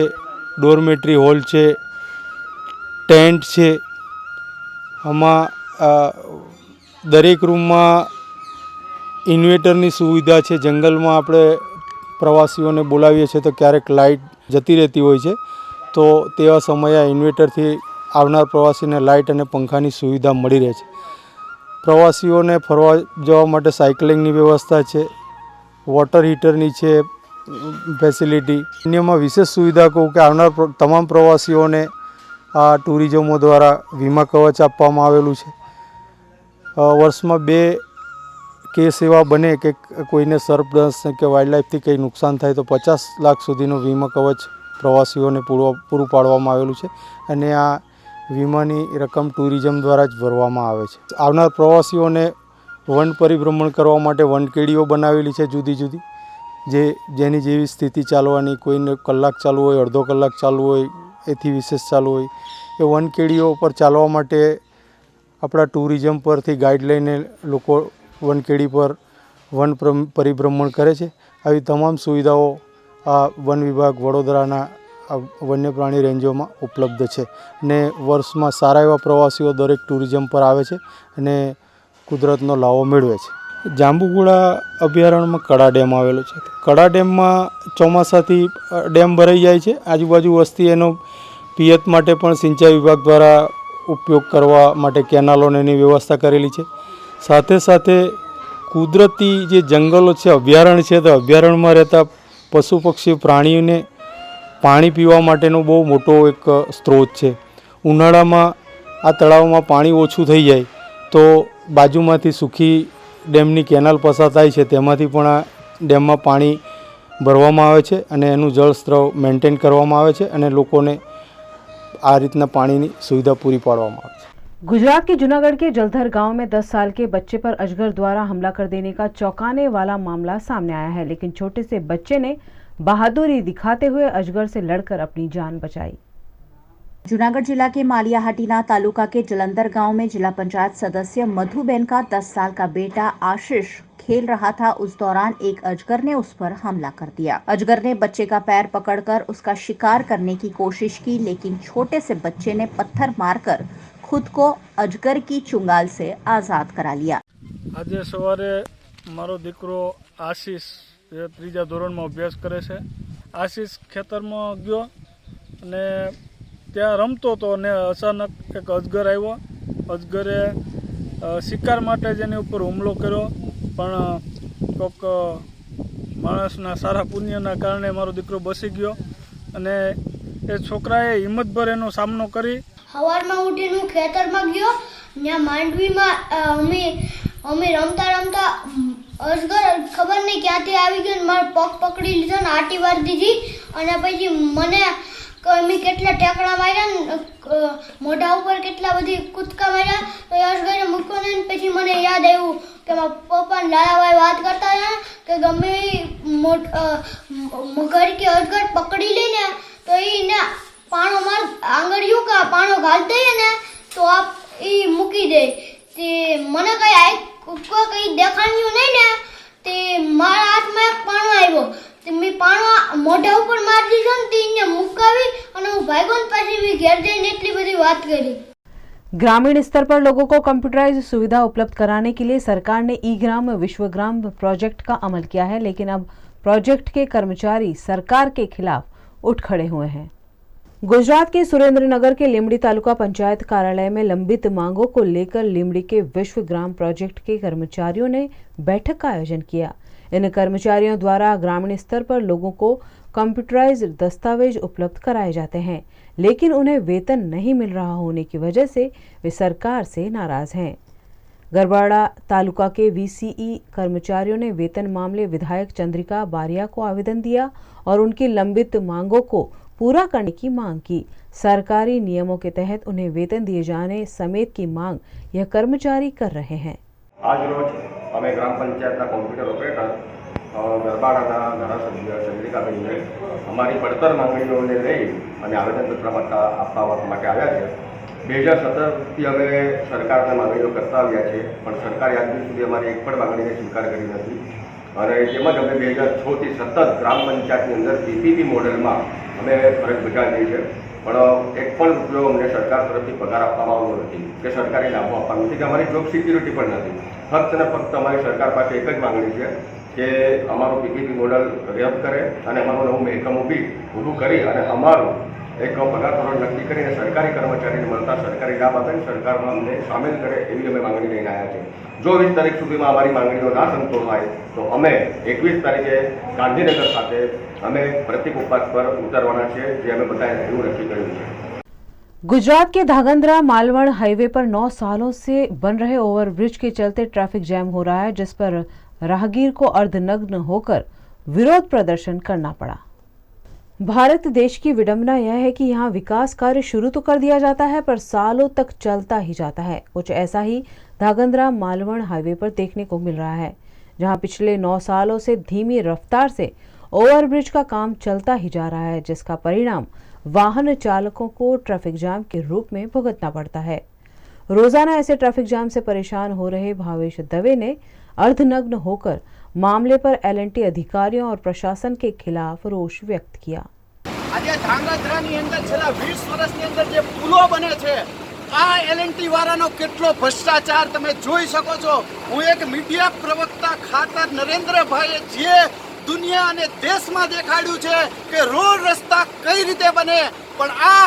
ડોરમેટરી હોલ છે, ટેન્ટ છે. આમાં દરેક રૂમમાં ઇન્વેટરની સુવિધા છે. જંગલમાં આપણે પ્રવાસીઓને બોલાવીએ છીએ તો ક્યારેક લાઇટ જતી રહેતી હોય છે, તો તેવા સમયે આ ઇન્વેટરથી આવનાર પ્રવાસીને લાઇટ અને પંખાની સુવિધા મળી રહે છે. પ્રવાસીઓને ફરવા જવા માટે સાયકલિંગની વ્યવસ્થા છે, વોટર હીટરની છે ફેસિલિટી. અન્યમાં વિશેષ સુવિધા કહું કે આવનાર તમામ પ્રવાસીઓને આ ટુરિઝમો દ્વારા વીમા કવચ આપવામાં આવેલું છે. વર્ષમાં 2 કેસ એવા બને કે કોઈને સર્પદંશ કે વાઇલ્ડલાઇફથી કંઈ નુકસાન થાય તો 50 લાખ સુધીનું વીમા કવચ પ્રવાસીઓને પૂરું પાડવામાં આવેલું છે અને આ વીમાની રકમ ટુરિઝમ દ્વારા જ ભરવામાં આવે છે. આવનાર પ્રવાસીઓને વન પરિભ્રમણ કરવા માટે વનકેડીઓ બનાવેલી છે જુદી જુદી, જેની જેવી સ્થિતિ ચાલવાની, કોઈને કલાક ચાલુ હોય, અડધો કલાક ચાલુ હોય, એથી વિશેષ ચાલુ હોય. એ વનકેડીઓ પર ચાલવા માટે આપણા ટુરિઝમ પરથી ગાઈડ લઈને લોકો વનકેડી પર વન પરિભ્રમણ કરે છે. આવી તમામ સુવિધાઓ આ વન વિભાગ વડોદરાના વન્ય પ્રાણી રેન્જોમાં ઉપલબ્ધ છે ને વર્ષમાં સારા એવા પ્રવાસીઓ દરેક ટુરિઝમ પર આવે છે અને કુદરતનો લાવો મેળવે છે. જાંબુઘોડા અભયારણ્યમાં કડા ડેમ આવેલો છે. કડા ડેમમાં ચોમાસાથી ડેમ ભરાઈ જાય છે. આજુબાજુ વસ્તી એનો પિયત માટે પણ સિંચાઈ વિભાગ દ્વારા ઉપયોગ કરવા માટે કેનાલોને એની વ્યવસ્થા કરેલી છે. સાથે સાથે કુદરતી જે જંગલો છે, અભયારણ્ય છે, તો અભયારણ્યમાં રહેતા પશુ પક્ષી પ્રાણીઓને પાણી પીવા માટેનો બહુ મોટો એક સ્ત્રોત છે. ઉનાળામાં આ તળાવમાં પાણી ઓછું થઈ જાય તો બાજુમાંથી સુખી ડેમની કેનાલ પસાર થાય છે, તેમાંથી પણ આ ડેમમાં પાણી ભરવામાં આવે છે અને એનું જળસ્ત્ર મેન્ટેન કરવામાં આવે છે અને લોકોને આ રીતના પાણીની सुविधा पूरी पाड़वामा આવે છે. गुजरात के जूनागढ़ के जलधर गांव में 10 साल के बच्चे पर अजगर द्वारा हमला कर देने का चौंकाने वाला मामला सामने आया है, लेकिन छोटे से बच्चे ने बहादुरी दिखाते हुए अजगर से लड़कर अपनी जान बचाई. जूनागढ़ जिला के मालियाहाटीना तालुका के जलंधर गांव में जिला पंचायत सदस्य मधुबेन का 10 साल का बेटा आशीष खेल रहा था. उस दौरान एक अजगर ने उस पर हमला कर दिया. अजगर ने बच्चे का पैर पकड़कर उसका शिकार करने की कोशिश की, लेकिन छोटे से बच्चे ने पत्थर मारकर खुद को अजगर की चुंगाल से आजाद करा लिया. आज सवारे मारो दीकरो आशीष જે 3જા ધોરણમાં અભ્યાસ કરે છે. આશીષ ખેતરમાં ગયો અને ત્યાં રમતો હતો અને અચાનક એક અજગર આવ્યો. અજગરે શિકાર માટે જેની ઉપર હુમલો કર્યો, પણ કોઈક માણસના સારા પુણ્યના કારણે મારો દીકરો બચી ગયો અને એ છોકરાએ હિંમતભર એનો સામનો કરી સવારમાં ઉઠીને હું ખેતરમાં ગયો. ત્યાં માંડવીમાં અમે રમતા રમતા અજગર ખબર નહીં ક્યાંથી આવી ગયો, મારો પગ પકડી લીધો ને આટી વાર દીધી અને પછી મને મેં કેટલા ટેકડા માર્યા, મોઢા ઉપર કેટલા બધી કૂદકા માર્યા. તો એ અજગરે મૂક્યો ને પછી મને યાદ આવ્યું કે મારા પપ્પા ને લાલાભાઈ વાત કરતા હતા કે ગમે મગર કે અજગર પકડી લઈને તો એને પાણો માર આંગળીઓ કા પાણો ઘાલ દઈએ ને તો આપ એ મૂકી દે. તે મને કઈ દેખાણ્યું નહીં ને તે મારા હાથમાં એક પાણો આવ્યો. મેં પાણો મોઢા ઉપર મારી દીધો ને તેને મુકાવી અને હું ભાગ્યો ને પછી ઘેર જઈને એટલી બધી વાત કરી. ग्रामीण स्तर पर लोगों को कंप्यूटराइज सुविधा उपलब्ध कराने के लिए सरकार ने ई-ग्राम विश्वग्राम प्रोजेक्ट का अमल किया है, लेकिन अब प्रोजेक्ट के कर्मचारी सरकार के खिलाफ उठ खड़े हुए हैं. गुजरात के सुरेंद्रनगर के लीमड़ी तालुका पंचायत कार्यालय में लंबित मांगों को लेकर लीमड़ी के विश्वग्राम प्रोजेक्ट के कर्मचारियों ने बैठक का आयोजन किया. इन कर्मचारियों द्वारा ग्रामीण स्तर पर लोगों को कंप्यूटराइज दस्तावेज उपलब्ध कराए जाते हैं, लेकिन उन्हें वेतन नहीं मिल रहा होने की वजह से वे सरकार से नाराज हैं. गरबाड़ा तालुका के वीसीई कर्मचारियों ने वेतन मामले विधायक चंद्रिका बारिया को आवेदन दिया और उनकी लंबित मांगों को पूरा करने की मांग की। सरकारी नियमों के तहत उन्हें वेतन दिए जाने समेत की मांग यह कर्मचारी कर रहे हैं। आज रोज અમે ગ્રામ પંચાયતના કોમ્પ્યુટર ઓપરેટર ગરબાડાના ધારાસભ્ય ચંદ્રિકાબેનને અમારી પડતર માંગણીઓને લઈ અને આવેદનપત્ર આપવા માટે આવ્યા છે। 2017થી અમે સરકારને માંગણીઓ કરતા આવ્યા છે, પણ સરકારે આજ સુધી અમારી એક પણ માંગણીને સ્વીકાર કરી નથી। અને તેમજ અમે 2006થી સતત ગ્રામ પંચાયતની અંદર પીપીપી મોડેલમાં અમે ફરજ બજાવીએ છીએ, પણ એક પણ રૂપિયો અમને સરકાર તરફથી પગાર આપવામાં આવ્યો નથી કે સરકારી લાભો આપવાનો નથી કે અમારી જોબ સિક્યુરિટી પણ નથી। ફક્ત ને ફક્ત અમારી સરકાર પાસે એક જ માંગણી છે કે અમારું પીપીપી મોડલ રદ કરે અને અમારું નવું મહેકમ ઊભું કરી અને અમારું એક પગાર ધોરણ નક્કી કરીને સરકારી કર્મચારીને મળતા સરકારી લાભ આપે સરકારમાં અમને સામેલ કરે એવી અમે માંગણી લઈને આવ્યા છે। જો 20 તારીખ સુધીમાં અમારી માંગણીઓ ના સંતોષાય તો અમે 21 તારીખે ગાંધીનગર ખાતે અમે પ્રતિક ઉપવાસ પર ઉતરવાના છે, જે અમે બધાએ એવું નક્કી કર્યું છે। गुजरात के धागंद्रा मालवण हाईवे पर 9 सालों से बन रहे ओवरब्रिज के चलते ट्रैफिक जैम हो रहा है, जिस पर राहगीर को अर्धनग्न होकर विरोध प्रदर्शन करना पड़ा। भारत देश की विडंबना यह है कि यहाँ विकास कार्य शुरू तो कर दिया जाता है पर सालों तक चलता ही जाता है। कुछ ऐसा ही धागंद्रा मालवण हाईवे पर देखने को मिल रहा है, जहाँ पिछले 9 सालों से धीमी रफ्तार से ओवरब्रिज का काम चलता ही जा रहा है, जिसका परिणाम वाहन चालकों को ट्रैफिक जाम के रूप में भुगतना पड़ता है। रोजाना ऐसे ट्रैफिक जाम से परेशान हो रहे भावेश दवे ने अर्धनग्न होकर मामले पर एलएनटी अधिकारियों और प्रशासन के खिलाफ रोष व्यक्त किया। आज धांगध्रानी अंदर छेल्ला 20 वर्षनी अंदर जे पुलो बने छे, आ एलएनटी वाळानो केटलो भ्रष्टाचार तमे जोई शको छो। हूँ एक मीडिया प्रवक्ता खातर नरेन्द्रभाઈએ जे दुनिया અને દેશમાં દેખાડ્યું છે કે રોડ રસ્તા કઈ રીતે બને, પણ આ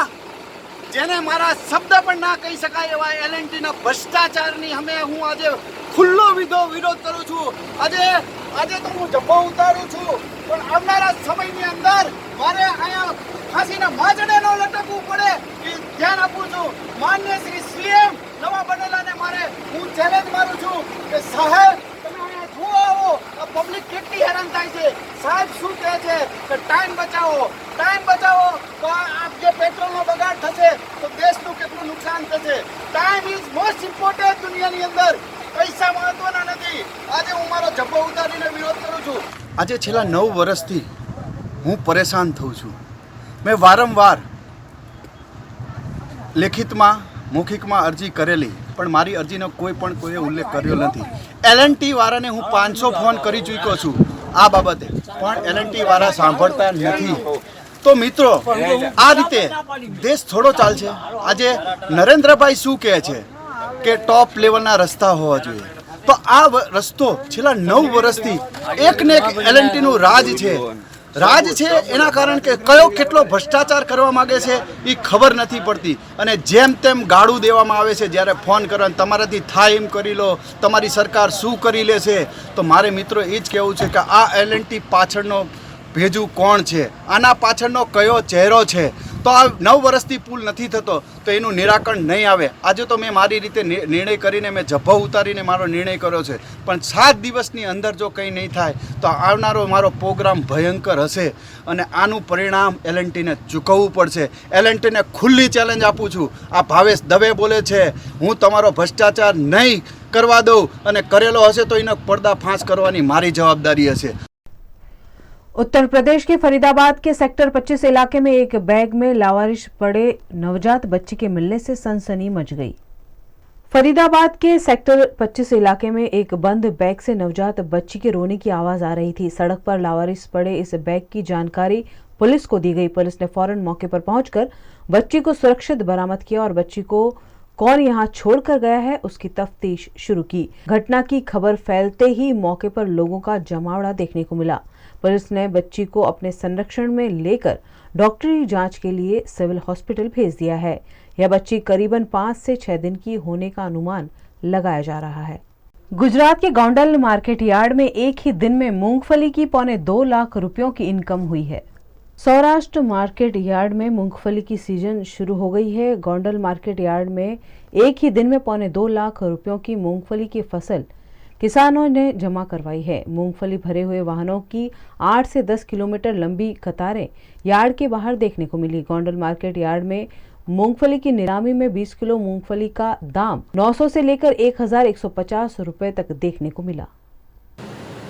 જેને મારા શબ્દ પણ ના કહી શકાય એવા એલએનટીના ભ્રષ્ટાચારની અમે હું આજે ખુલ્લો વિરોધ કરું છું। આજે તો હું જબ્બો ઉતારું છું, પણ આવનારા સમયની અંદર મારે અહીંયા ફાંસીના માજણે ન લટકવું પડે એ ધ્યાન આપું છું। માન્ય શ્રી સીએમ નવા બનેલાને મારે હું ચેલેન્જ મારું છું કે સાહેબ તમે અહીંયા જુઓ આવો, પબ્લિક કેટલી હેરાન થાય છે। સાહેબ શું કહે છે કે ટાઈમ બચાવો તો આ જે પેટ્રોલનો બગાડ થશે તો દેશનું કેટલું નુકસાન થશે। ટાઈમ ઇઝ મોસ્ટ ઇમ્પોર્ટન્ટ દુનિયાની અંદર, પૈસા મહત્વના નથી। આજે હું મારો જબ્બો ઉતારીને વિરોધ કરું છું। આજે છેલ્લા 9 વર્ષથી હું પરેશાન થઉં છું। મેં વારંવાર લેખિતમાં મૌખિકમાં અરજી કરેલી, પણ મારી અરજીનો કોઈએ ઉલ્લેખ કર્યો નથી। એલએનટી વાળાને હું 500 ફોન કરી ચૂક્યો છું આ બાબતે, પણ એલએનટી વાળા સાંભળતા નથી। તો મિત્રો, આ રીતે દેશ થોડો ચાલશે। આજે નરેન્દ્રભાઈ શું કહે છે કે ટોપ લેવલના રસ્તા હોવા જોઈએ, તો આ રસ્તો છેલ્લા 9 વર્ષથી એક ને એક એલએનટીનું રાજ છે। એના કારણ કે કયો કેટલો ભ્રષ્ટાચાર કરવા માંગે છે એ ખબર નથી પડતી, અને જેમ તેમ ગાળું દેવામાં આવે છે। જ્યારે ફોન કરો તમારાથી થાય એમ કરી લો, તમારી સરકાર શું કરી લેશે। તો મારે મિત્રો એ જ કહેવું છે કે આ એલએનટી પાછળનો ભેજુ કોણ છે, આના પાછળનો કયો ચહેરો છે। તો આ 9 વર્ષથી પુલ નથી થતો તો એનું નિરાકરણ નહીં આવે। આજે તો મેં મારી રીતે નિર્ણય કરીને મેં જબ્બો ઉતારીને મારો નિર્ણય કર્યો છે, પણ 7 દિવસની અંદર જો કંઈ નહીં થાય તો આવનારો મારો પ્રોગ્રામ ભયંકર હશે, અને આનું પરિણામ એલએનટીને ચૂકવવું પડશે। એલએનટીને ખુલ્લી ચેલેન્જ આપું છું। આ ભાવેશ દવે બોલે છે હું તમારો ભ્રષ્ટાચાર નહીં કરવા દઉં, અને કરેલો હશે તો એનો પર્દાફાશ કરવાની મારી જવાબદારી હશે। उत्तर प्रदेश के फरीदाबाद के सेक्टर 25 इलाके में एक बैग में लावारिश पड़े नवजात बच्चे के मिलने से सनसनी मच गई। फरीदाबाद के सेक्टर 25 इलाके में एक बंद बैग से नवजात बच्ची के रोने की आवाज आ रही थी। सड़क पर लावारिस पड़े इस बैग की जानकारी पुलिस को दी गई। पुलिस ने फौरन मौके पर पहुंचकर बच्ची को सुरक्षित बरामद किया और बच्ची को कौन यहां छोड़कर गया है उसकी तफ्तीश शुरू की। घटना की खबर फैलते ही मौके पर लोगों का जमावड़ा देखने को मिला। पुलिस ने बच्ची को अपने संरक्षण में लेकर डॉक्टरी जांच के लिए सिविल हॉस्पिटल भेज दिया है। यह बच्ची करीबन 5 से 6 दिन की होने का अनुमान लगाया जा रहा है। गुजरात के गोंडल मार्केट यार्ड में एक ही दिन में मूंगफली की 2.25 लाख रुपयों की इनकम हुई है। सौराष्ट्र मार्केट यार्ड में मूंगफली की सीजन शुरू हो गई है। गोंडल मार्केट यार्ड में एक ही दिन में 2.25 लाख रुपयों की मूंगफली की फसल किसानों ने जमा करवाई है। मूंगफली भरे हुए वाहनों की 8 से 10 किलोमीटर लंबी कतारें यार्ड के बाहर देखने को मिली। गोंडल मार्केट यार्ड में मूंगफली की नीलामी में 20 किलो मूंगफली का दाम 900 से लेकर 1150 रुपए तक देखने को मिला।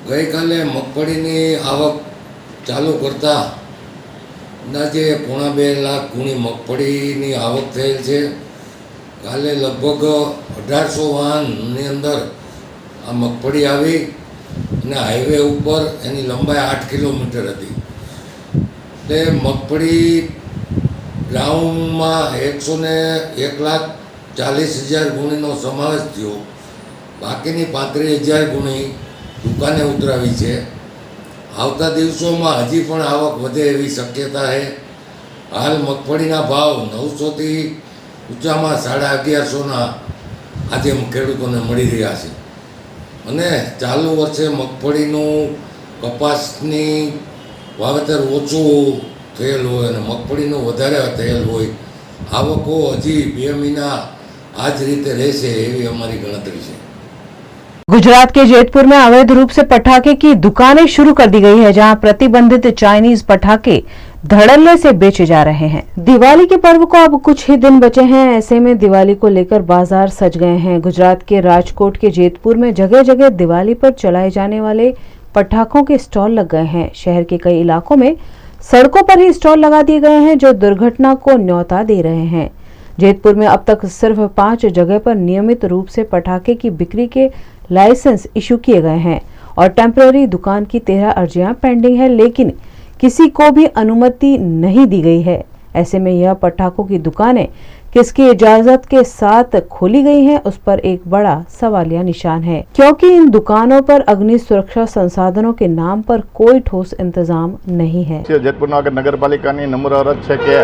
गई काले मगफळीनी आवक चालू करता अंदाजे 2.5 लाख गुणी मगफळीनी आवक थયેલ છે। કાલે લગભગ 1800 વાહનની અંદર આ મગફળી આવી અને હાઈવે ઉપર એની લંબાઈ 8 કિલોમીટર હતી। એટલે મગફળી ગ્રાઉન્ડમાં 1,40,000 ગુણીનો સમાવેશ થયો, બાકીની 35,000 ગુણી દુકાને ઉતરાવી છે। આવતા દિવસોમાં હજી પણ આવક વધે એવી શક્યતા છે। હાલ મગફળીના ભાવ 900 થી ઊંચામાં 1150 આજે ખેડૂતોને મળી રહ્યા છે અને ચાલુ વર્ષે મગફળીનું કપાસની વાવેતર ઓછું થયેલ હોય અને મગફળીનું વધારે થયેલ હોય, આવકો હજી 2 મહિના આ જ રીતે રહેશે એવી અમારી ગણતરી છે। गुजरात के जैतपुर में अवैध रूप से पटाखे की दुकानें शुरू कर दी गई है, जहां प्रतिबंधित चाइनीज पटाखे धड़ल्ले से बेचे जा रहे हैं। दिवाली के पर्व को अब कुछ ही दिन बचे हैं, ऐसे में दिवाली को लेकर बाजार सज गए हैं। गुजरात के राजकोट के जैतपुर में जगह जगह दिवाली पर चलाए जाने वाले पटाखों के स्टॉल लग गए हैं। शहर के कई इलाकों में सड़कों पर ही स्टॉल लगा दिए गए हैं, जो दुर्घटना को न्योता दे रहे हैं। जैतपुर में अब तक सिर्फ 5 जगह पर नियमित रूप से पटाखे की बिक्री के लाइसेंस इशू किए गए हैं और टेम्पररी दुकान की 13 अर्जियां पेंडिंग है, लेकिन किसी को भी अनुमति नहीं दी गई है। ऐसे में यह पटाखों की दुकानें किसकी इजाजत के साथ खोली गई हैं, उस पर एक बड़ा सवालिया निशान है, क्योंकि इन दुकानों पर अग्नि सुरक्षा संसाधनों के नाम पर कोई ठोस इंतजाम नहीं है। जेतपुर नगरपालिका नम्र अरज है कि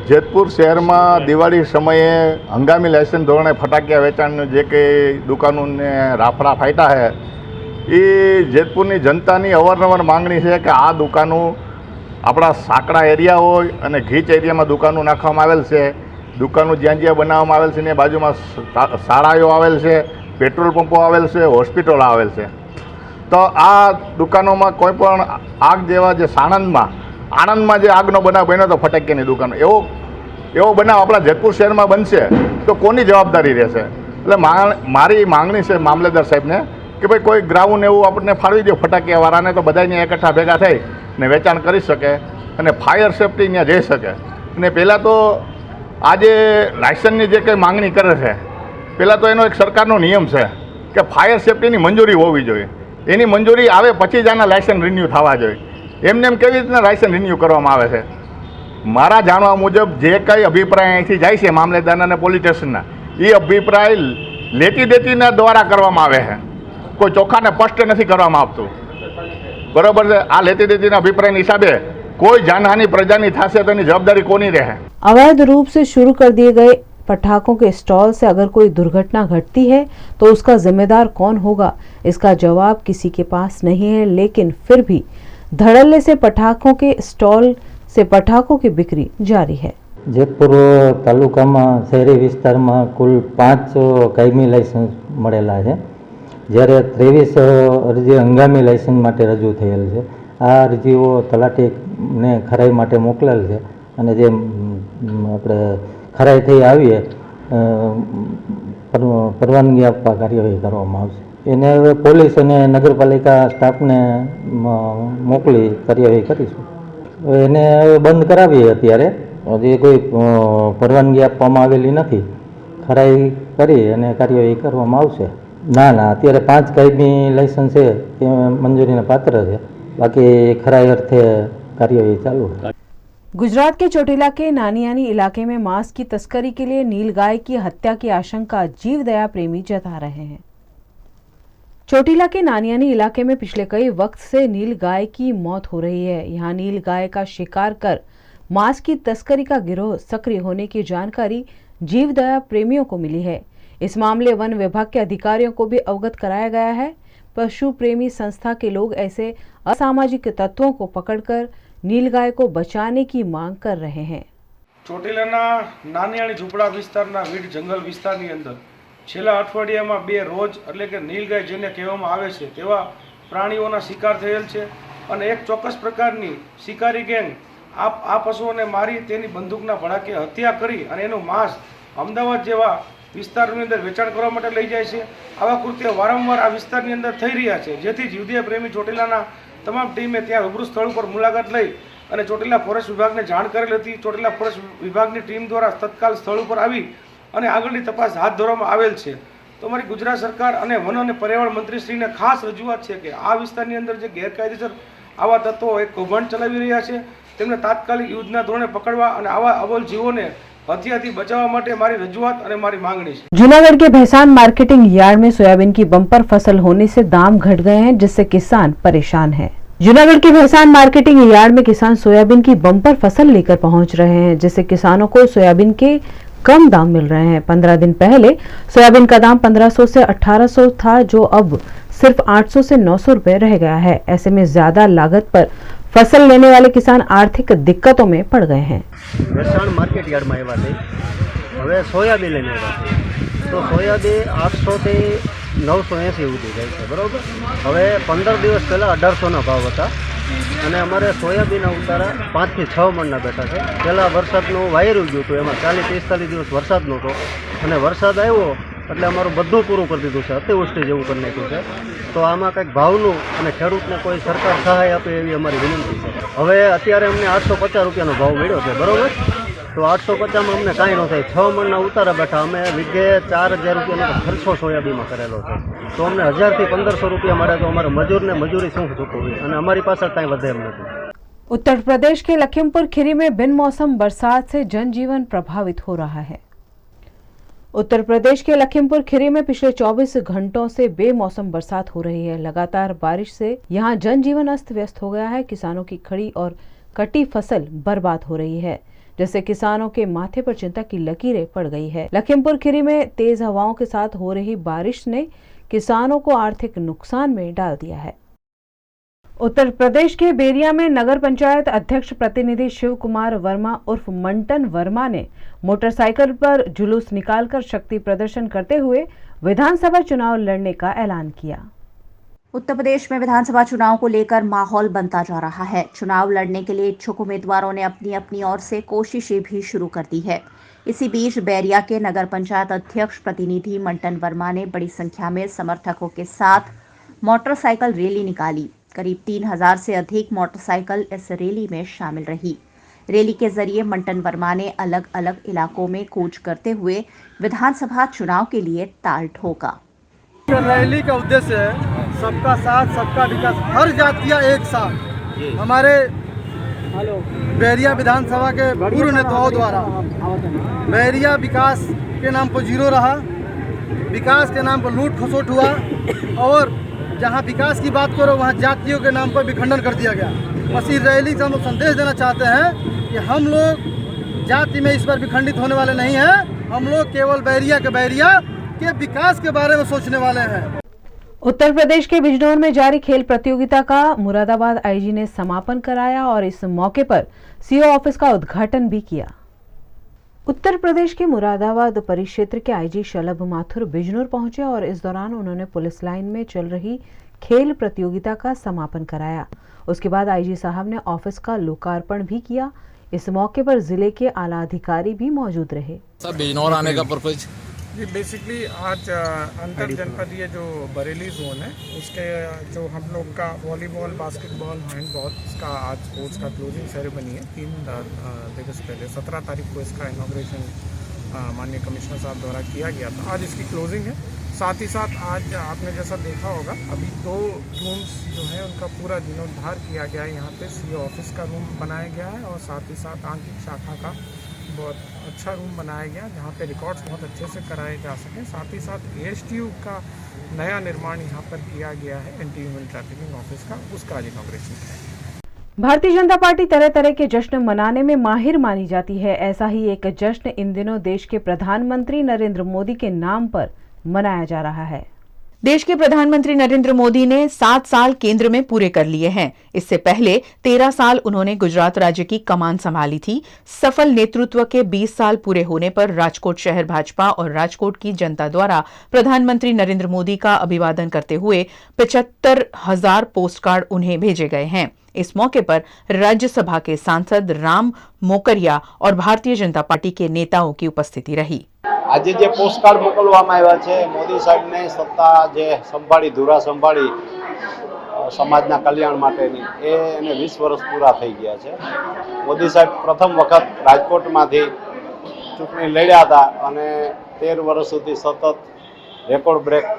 जेतपुर शहर में दिवाળી समये हंगामी लाइसेंस धोरणे फटाकिया वेचाण जे कई दुकानों ने राफड़ा फाट्या है, ये जेतपुर जनता की अवारनवार मांगणी है कि आ दुकानों अपना साकड़ा एरिया हो अने गीच एरिया में दुकानों नाखवामां आवेल छे। दुकानों ज्यां ज्यां बनाववामां आवेल छे ने बाजू में शाळाओ आवेल छे, पेट्रोल पंपो आवेल छे, हॉस्पिटल आवेल छे। तो आ दुकानों में कोईपण आग जेवा जे आनंद में जो आगनो बनाव बन्यो तो फटाकियानी दुकान एवो बनाव अपना जेतपुर शहर में बनशे तो कोनी जवाबदारी रहेशे। एटले मारी मांगणी छे मामलेदार साहेब ने कि भाई कोई ग्राउंड एवं आपने फाळवी दो फटाकियावाळाने, तो बधाने एकठा भेगा थई ने वेचाण करी सके अने फायर सेफ्टी त्यां जई सके। अने पहेला तो आज लाइसेंसनी जे कंई मांगणी करे छे, पहेला तो एनो एक सरकारनो नियम छे कि फायर सेफ्टीनी मंजूरी होवी जोईए। एनी मंजूरी आवे पछी ज आना लाइसेंस रिन्यू थवा जोईए। एमने एम केवी रीतना लाइसेंस रिन्यू करवामां आवे छे? मारा जाणवा मुजब जे कई अभिप्राय અહીંથી જાય છે મામલેદારના અને પોલીસ સ્ટેશનના, એ અભિપ્રાય લેતી દેતીના દ્વારા કરવામાં આવે છે, કોઈ ચોખ્ખાને સ્પષ્ટ નથી કરવામાં આવતું। બરોબર છે? આ લેતી દેતીના અભિપ્રાયના હિસાબે કોઈ જાનહાનિ પ્રજાની થશે તો એની જવાબદારી કોની રહે? अवैध रूप से शुरू कर दिए गए पटाखों के स्टॉल से अगर कोई दुर्घटना घटती है तो उसका जिम्मेदार कौन होगा, इसका जवाब किसी के पास नहीं है। लेकिन फिर भी धड़ल्ले से पटाखों के स्टॉल से पटाखों की बिक्री जारी है। जेतपुर तालुका में शहरी विस्तार में कुल 5 कायमी लाइसेंस मळेला है, જ્યારે 23 અરજી હંગામી લાઇસન્સ માટે રજૂ થયેલ છે। આ અરજીઓ તલાટીને ખરાઈ માટે મોકલેલ છે અને જે આપણે ખરાઈ થઈ આવીએ પરવાનગી આપવા કાર્યવાહી કરવામાં આવશે। એને હવે પોલીસ અને નગરપાલિકા સ્ટાફને મોકલી કાર્યવાહી કરીશું। એને બંધ કરાવીએ। અત્યારે હજી કોઈ પરવાનગી આપવામાં આવેલી નથી, ખરાઈ કરી અને કાર્યવાહી કરવામાં આવશે। ના અત્યારે 5 કાયમી લાઇસન્સ છે તે મંજૂરીના પાત્ર છે, બાકી ખરાઈ અર્થે કાર્યવાહી ચાલુ છે। गुजरात के चोटीला के नानियानी इलाके में मांस की तस्करी के लिए नीलगाय की हत्या की आशंका जीवदया प्रेमी जता रहे हैं। चोटीला के नानियानी इलाके में पिछले कई वक्त से नीलगाय की मौत हो रही है। यहाँ नीलगाय का शिकार कर मांस की तस्करी का गिरोह सक्रिय होने की जानकारी जीवदया प्रेमियों को मिली है। इस मामले वन विभाग के अधिकारियों को भी अवगत कराया गया है। पशु प्रेमी संस्था के लोग ऐसे असामाजिक तत्वों को पकड़कर नीलगाय को बचाने की मांग कर रहे हैं। ચોટીલાના નાનિયાણી ઝૂંપડા વિસ્તારના વીડ જંગલ વિસ્તારની અંદર છેલ્લા અઠવાડિયામાં 2 રોજ એટલે કે નીલગાય જેને કહેવામાં આવે છે તેવા પ્રાણીઓના શિકાર થયેલ છે અને એક ચોક્કસ પ્રકારની શિકારી ગેંગ આ પશુઓને મારી તેની બંદૂકના ભડાકે હત્યા કરી અને એનું માંસ અમદાવાદ જેવા વિસ્તારોની અંદર વેચાણ કરવા માટે લઈ જાય છે। આવા કૃત્ય વારંવાર આ વિસ્તારની અંદર થઈ રહ્યા છે, જેથી જીવદયા પ્રેમી ચોટીલાના તમામ ટીમે ત્યાં રૂબરૂ સ્થળ ઉપર મુલાકાત લઈ અને ચોટીલા ફોરેસ્ટ વિભાગને જાણ કરેલ હતી। ચોટીલા ફોરેસ્ટ વિભાગની ટીમ દ્વારા તત્કાલ સ્થળ ઉપર આવી અને આગળની તપાસ હાથ ધરવામાં આવેલ છે। તો અમારી ગુજરાત સરકાર અને વન અને પર્યાવરણ મંત્રીશ્રીને ખાસ રજૂઆત છે કે આ વિસ્તારની અંદર જે ગેરકાયદેસર આવા તત્વો એક કૌભાંડ ચલાવી રહ્યા છે તેમને તાત્કાલિક યુદ્ધના ધોરણે પકડવા અને આવા અબોલ જીવોને हत्याથી બચાવવા માટે મારી રજૂઆત અને મારી માંગણી છે। जूनागढ़ के भैसान मार्केटिंग यार्ड में सोयाबीन की बम्पर फसल होने से दाम घट गए हैं, जिससे किसान परेशान हैं। जूनागढ़ के भैसान मार्केटिंग यार्ड में किसान सोयाबीन की बम्पर फसल लेकर पहुंच रहे हैं, जिससे किसानों को सोयाबीन के कम दाम मिल रहे हैं। 15 दिन पहले सोयाबीन का दाम 1500 से 1800 था, जो अब सिर्फ 800 से 900 रुपए रह गया है। ऐसे में ज्यादा लागत पर फसल लेने वाले किसान आर्थिक दिक्कतों में पड़ गए हैं। ભેસાણ માર્કેટ યાર્ડમાં આવ્યા છે, હવે સોયાબીન લઈને આવ્યા છે, તો સોયાબીન 800 થી 980 સુધી જાય છે, બરાબર। હવે 15 દિવસ પહેલાં 1800ના ભાવ હતા અને અમારે સોયાબીનના ઉતારા 5 થી 6 મણના બેઠા છે। પહેલાં વરસાદનું વાયરું ગયું હતું, એમાં 40-45 દિવસ વરસાદ નહોતો અને વરસાદ આવ્યો એટલે અમારું બધું પૂરું કરી દીધું છે, અતિવૃષ્ટિ જેવું કરી નાખ્યું છે। તો આમાં કંઈક ભાવનું અને ખેડૂતને કોઈ સરકાર સહાય આપે એવી અમારી વિનંતી છે। હવે અત્યારે અમને 850 રૂપિયાનો ભાવ મળ્યો છે, બરાબર। તો 850માં અમને કાંઈ ન થાય, 6 મણના ઉતારા બેઠા અમે વીઘે 4000 રૂપિયાનો ખર્ચો સોયાબીનમાં કરેલો છે, તો અમને 1000 થી 1500 રૂપિયા મળે તો અમારે મજૂરને મજૂરી શું ચૂકવવી અને અમારી પાસે કાંઈ વધે એમ નથી। उत्तर प्रदेश के लखीमपुर खीरी में बिन मौसम बरसात से जनजीवन प्रभावित हो रहा है। उत्तर प्रदेश के लखीमपुर खीरी में पिछले 24 घंटों से बेमौसम बरसात हो रही है। लगातार बारिश से यहां जनजीवन अस्त व्यस्त हो गया है। किसानों की खड़ी और कटी फसल बर्बाद हो रही है, जिससे किसानों के माथे पर चिंता की लकीरें पड़ गई है। लखीमपुर खीरी में तेज हवाओं के साथ हो रही बारिश ने किसानों को आर्थिक नुकसान में डाल दिया है। उत्तर प्रदेश के बेरिया में नगर पंचायत अध्यक्ष प्रतिनिधि शिव कुमार वर्मा उर्फ मंटन वर्मा ने मोटरसाइकिल पर जुलूस निकालकर शक्ति प्रदर्शन करते हुए विधानसभा चुनाव लड़ने का ऐलान किया। उत्तर प्रदेश में विधानसभा चुनाव को लेकर माहौल बनता जा रहा है। चुनाव लड़ने के लिए इच्छुक उम्मीदवारों ने अपनी अपनी ओर से कोशिशें भी शुरू कर दी है। इसी बीच बैरिया के नगर पंचायत अध्यक्ष प्रतिनिधि मंटन वर्मा ने बड़ी संख्या में समर्थकों के साथ मोटरसाइकिल रैली निकाली। करीब 3000 से अधिक मोटरसाइकिल इस रैली में शामिल रही। रैली के जरिए मंटन वर्मा ने अलग अलग इलाकों में कूच करते हुए विधानसभा चुनाव के लिए ताल ठोका। रैली का उद्देश्य है सबका साथ सबका विकास, हर जातियां एक साथ। हमारे बैरिया विधानसभा के पूर्व नेताओं द्वारा बैरिया विकास के नाम पर जीरो रहा, विकास के नाम पर लूट खसोट हुआ और जहां विकास की बात करो वहां जातियों के नाम पर भी खंडन कर दिया गया। बस इस रैली से हम लोग संदेश देना चाहते हैं कि हम लोग जाति में इस पर भी खंडित होने वाले नहीं हैं। हम लोग केवल बैरिया के विकास के बारे में सोचने वाले हैं। उत्तर प्रदेश के बिजनौर में जारी खेल प्रतियोगिता का मुरादाबाद आईजी ने समापन कराया और इस मौके पर सीओ ऑफिस का उद्घाटन भी किया। उत्तर प्रदेश के मुरादाबाद परिक्षेत्र के आईजी शलभ माथुर बिजनौर पहुंचे और इस दौरान उन्होंने पुलिस लाइन में चल रही खेल प्रतियोगिता का समापन कराया। उसके बाद आईजी साहब ने ऑफिस का लोकार्पण भी किया। इस मौके पर जिले के आला अधिकारी भी मौजूद रहे। बिजनौर आने का पर्पज जी बेसिकली आज अंतर जनपदीय जो बरेली जोन है उसके जो हम लोग का वॉलीबॉल, बास्केटबॉल, हैंडबॉल इसका आज स्पोर्ट्स का क्लोजिंग सेरेमनी है 3 दिवस पहले 17 तारीख को इसका इनॉग्रेशन माननीय कमिश्नर साहब द्वारा किया गया था। आज इसकी क्लोजिंग है। साथ ही साथ आज आपने जैसा देखा होगा अभी 2 रूम्स जो है उनका पूरा जीर्णोद्धार किया गया है। यहाँ पे सीओ ऑफिस का रूम बनाया गया है और साथ ही साथ आंतरिक शाखा का बहुत अच्छा रूम बनाया गया जहाँ पे रिकॉर्ड्स बहुत अच्छे से कराए जा सकें। साथ ही साथ ASTU का नया निर्माण यहाँ पर किया गया है, एंटी ह्यूमन ट्रैफिकिंग ऑफिस का, उसका आज इनॉग्रेशन है। भारतीय जनता पार्टी तरह तरह के जश्न मनाने में माहिर मानी जाती है। ऐसा ही एक जश्न इन दिनों देश के प्रधानमंत्री नरेंद्र मोदी के नाम पर मनाया जा रहा है। देश के प्रधानमंत्री नरेंद्र मोदी ने 7 साल केंद्र में पूरे कर लिए हैं। इससे पहले 13 साल उन्होंने गुजरात राज्य की कमान संभाली थी। सफल नेतृत्व के 20 साल पूरे होने पर राजकोट शहर भाजपा और राजकोट की जनता द्वारा प्रधानमंत्री नरेंद्र मोदी का अभिवादन करते हुए 75,000 पोस्टकार्ड उन्हें भेजे गए हैं। इस मौके पर राज्यसभा के सांसद राम मोकरिया और भारतीय जनता पार्टी के नेताओं की उपस्थिति रही। आज जे पोस्टकार्ड मोकलवामां आव्या छे मोदी साहेब ने सत्ता जे संभाળી धुरा संभाળી समाजना कल्याण माटेनी एने 20 वर्ष पूरा थई गया छे। मोदी साहेब प्रथम वखत राजकोटमांथी चूंटणी लड्या हता अने 13 वर्ष सुधी सतत रेकॉर्ड ब्रेक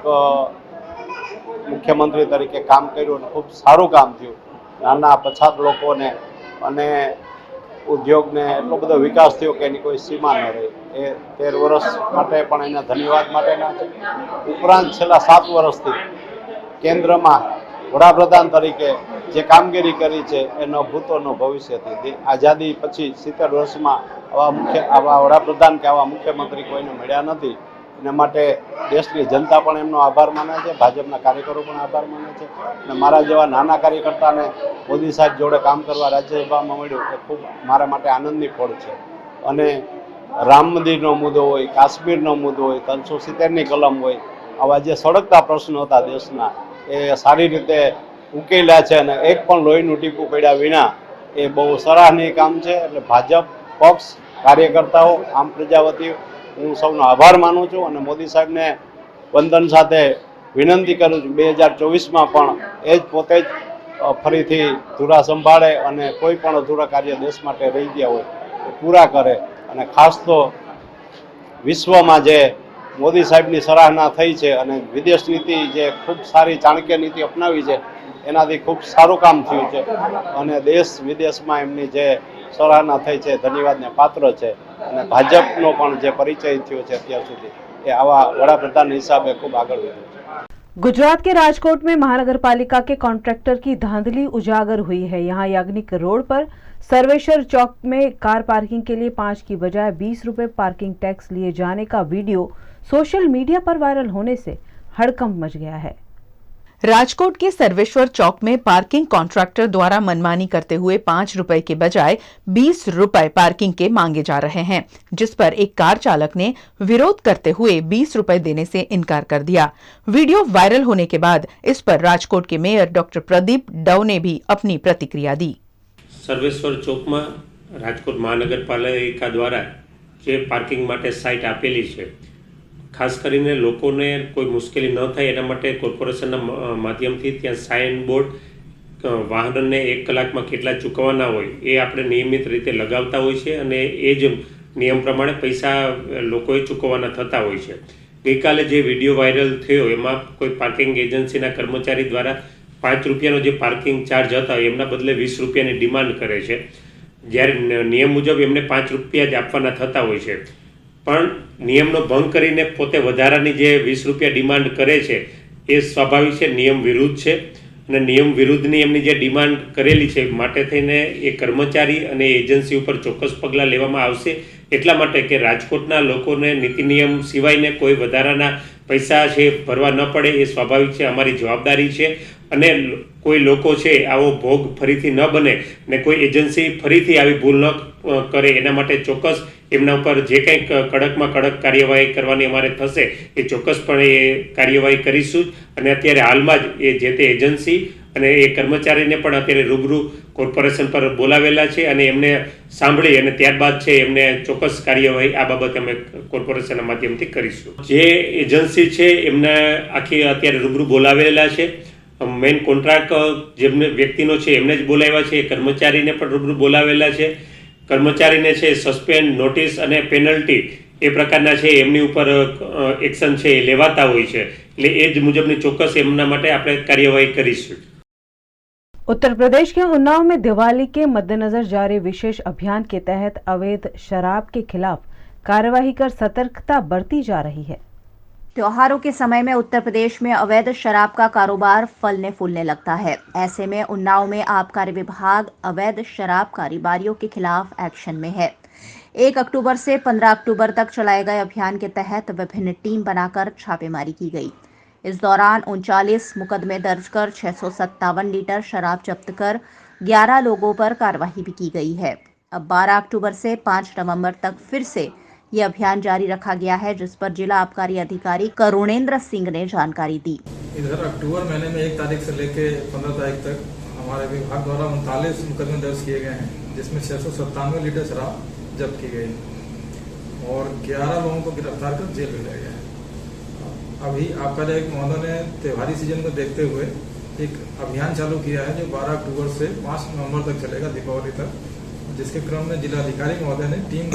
मुख्यमंत्री तरीके काम कर्युं अने खूब सारुं काम थयुं। नाना पछात लोकोने अने उद्योगने एटलो बधो विकास थयो के एनी कोई सीमा न रही। ए 13 वर्ष माटे पण एना धन्यवाद माटेना छे। उपरांत छेल्ला 7 वर्षथी केन्द्रमां वडाप्रधान तरीके जे कामगीरी करी छे एनो भूतो न भविष्यथी आजादी पछी 70 वर्षमां आवा वडाप्रधान के आवा मुख्यमंत्री कोईने मळ्या नथी। एना माटे देशनी जनता पण एमनो आभार माने छे, भाजपना कार्यकरो पण आभार माने छे અને મારા જેવા નાના કાર્યકર્તાને મોદી સાહેબ જોડે કામ કરવા રાજ્યસભામાં મળ્યું એ ખૂબ મારા માટે આનંદની પળ છે। અને રામ મંદિરનો મુદ્દો હોય, કાશ્મીરનો મુદ્દો હોય, 370ની કલમ હોય, આવા જે સળગતા પ્રશ્નો હતા દેશના એ સારી રીતે ઉકેલ્યા છે અને એક પણ લોહીનું ટીપું પડ્યા વિના એ બહુ સરાહનીય કામ છે। એટલે ભાજપ પક્ષ કાર્યકર્તાઓ આમ પ્રજા વતી હું સૌનો આભાર માનું છું અને મોદી સાહેબને વંદન સાથે વિનંતી કરું છું 2024માં પણ એ જ પોતે જ ફરીથી ધુરા સંભાળે અને કોઈ પણ અધૂરા કાર્ય દેશ માટે રહી ગયા હોય એ પૂરા કરે અને ખાસ તો વિશ્વમાં જે મોદી સાહેબની સરાહના થઈ છે અને વિદેશ નીતિ જે ખૂબ સારી ચાણક્ય નીતિ અપનાવી છે એનાથી ખૂબ સારું કામ થયું છે અને દેશ વિદેશમાં એમની જે સરાહના થઈ છે ધન્યવાદને પાત્ર છે અને ભાજપનો પણ જે પરિચય થયો છે અત્યાર સુધી એ આવા વડાપ્રધાન હિસાબે ખૂબ આગળ વધ્યો છે। गुजरात के राजकोट में महानगर पालिका के कॉन्ट्रैक्टर की धांधली उजागर हुई है। यहां याग्निक रोड पर सर्वेश्वर चौक में कार पार्किंग के लिए 5 की बजाय 20 रुपए पार्किंग टैक्स लिए जाने का वीडियो सोशल मीडिया पर वायरल होने से हड़कंप मच गया है। राजकोट के सर्वेश्वर चौक में पार्किंग कॉन्ट्रैक्टर द्वारा मनमानी करते हुए 5 रुपए के बजाय 20 रुपए पार्किंग के मांगे जा रहे हैं, जिस पर एक कार चालक ने विरोध करते हुए 20 रुपए देने से इनकार कर दिया। वीडियो वायरल होने के बाद इस पर राजकोट के मेयर डॉक्टर प्रदीप डव ने भी अपनी प्रतिक्रिया दी। सर्वेश्वर चौक में राजकोट महानगरपालिका द्वारा जे पार्किंग माटे साइट आपेली है, खास करीने लोकोने कोई मुश्केली न थाय एना माटे कोर्पोरेशनना माध्यमथी त्यां साइन बोर्ड वाहनने 1 कलाकमां केटला चूकववाना होय ए आपणे नियमित रीते लगावता होय छे अने ए ज नियम प्रमाणे पैसा लोकोए चूकववाना थता होय छे। गईकाले जे विडियो वायरल थयो एमां कोई पार्किंग एजन्सीना कर्मचारी द्वारा 5 रुपयानो जे पार्किंग चार्ज हता एमना बदले 20 रुपयानी डिमांड करे छे, ज्यारे नियम मुजब एमने 5 रुपया ज आपवाना थता होय छे। पण नियमनो भंग करीने पोते वधारानी जे 20 रुपया डिमांड करे छे ए स्वाभाविक छे, नियम विरुद्ध छे અને નિયમ વિરુદ્ધની એમની જે ડિમાન્ડ કરેલી છે માટે થઈને એ કર્મચારી અને એજન્સી ઉપર ચોક્કસ પગલાં લેવામાં આવશે। એટલા માટે કે રાજકોટના લોકોને નીતિ નિયમ સિવાયને કોઈ વધારાના પૈસા છે ભરવા ન પડે એ સ્વાભાવિક છે, અમારી જવાબદારી છે અને કોઈ લોકો છે આવો ભોગ ફરીથી ન બને ને કોઈ એજન્સી ફરીથી આવી ભૂલ ન કરે એના માટે ચોક્કસ એમના ઉપર જે કંઈ કડકમાં કડક કાર્યવાહી કરવાની અમારે થશે એ ચોક્કસપણે એ કાર્યવાહી કરીશું અને અત્યારે હાલમાં જ એ જે તે એજન્સી અને એ કર્મચારીને પણ અત્યારે રૂબરૂ કોર્પોરેશન પર બોલાવેલા છે અને એમને સાંભળી અને ત્યારબાદ છે એમને ચોક્કસ કાર્યવાહી આ બાબતે અમે કોર્પોરેશનના માધ્યમથી કરીશું। જે એજન્સી છે એમને આખી અત્યારે રૂબરૂ બોલાવેલા છે, મેઇન કોન્ટ્રાક્ટ જેમને વ્યક્તિનો છે એમને જ બોલાવ્યા છે, કર્મચારીને પણ રૂબરૂ બોલાવેલા છે। કર્મચારીને છે સસ્પેન્ડ નોટિસ અને પેનલ્ટી એ પ્રકારના છે એમની ઉપર એક્શન છે એ લેવાતા હોય છે, એટલે એ જ મુજબની ચોક્કસ એમના માટે આપણે કાર્યવાહી કરીશું। उत्तर प्रदेश के उन्नाव में दिवाली के मद्देनजर जारी विशेष अभियान के तहत अवैध शराब के खिलाफ कार्यवाही कर सतर्कता बरती जा रही है। त्योहारों के समय में उत्तर प्रदेश में अवैध शराब का कारोबार फलने फूलने लगता है। ऐसे में उन्नाव में आबकारी विभाग अवैध शराब कारोबारियों के खिलाफ एक्शन में है। 1 अक्टूबर से 15 अक्टूबर तक चलाए गए अभियान के तहत विभिन्न टीम बनाकर छापेमारी की गई। इस दौरान 39 मुकदमे दर्ज कर 657 लीटर शराब जब्त कर 11 लोगों पर कार्रवाई भी की गई है। अब 12 अक्टूबर से 5 नवंबर तक फिर से ये अभियान जारी रखा गया है, जिस पर जिला आबकारी अधिकारी करुणेंद्र सिंह ने जानकारी दी। इधर अक्टूबर महीने में 1 तारीख से लेकर 15 तारीख तक हमारे विभाग द्वारा 39 मुकदमे दर्ज किए गए हैं, जिसमें 697 लीटर शराब जब्त की गई और 11 लोगों को गिरफ्तार कर जेल में ले गए। अभी आबकारी आयुक्त महोदय ने त्योहारी सीजन को देखते हुए एक अभियान चालू किया है जो 12 अक्टूबर से 5 नवंबर तक चलेगा, दीपावली तक, जिसके क्रम में जिलाधिकारी महोदय ने टीम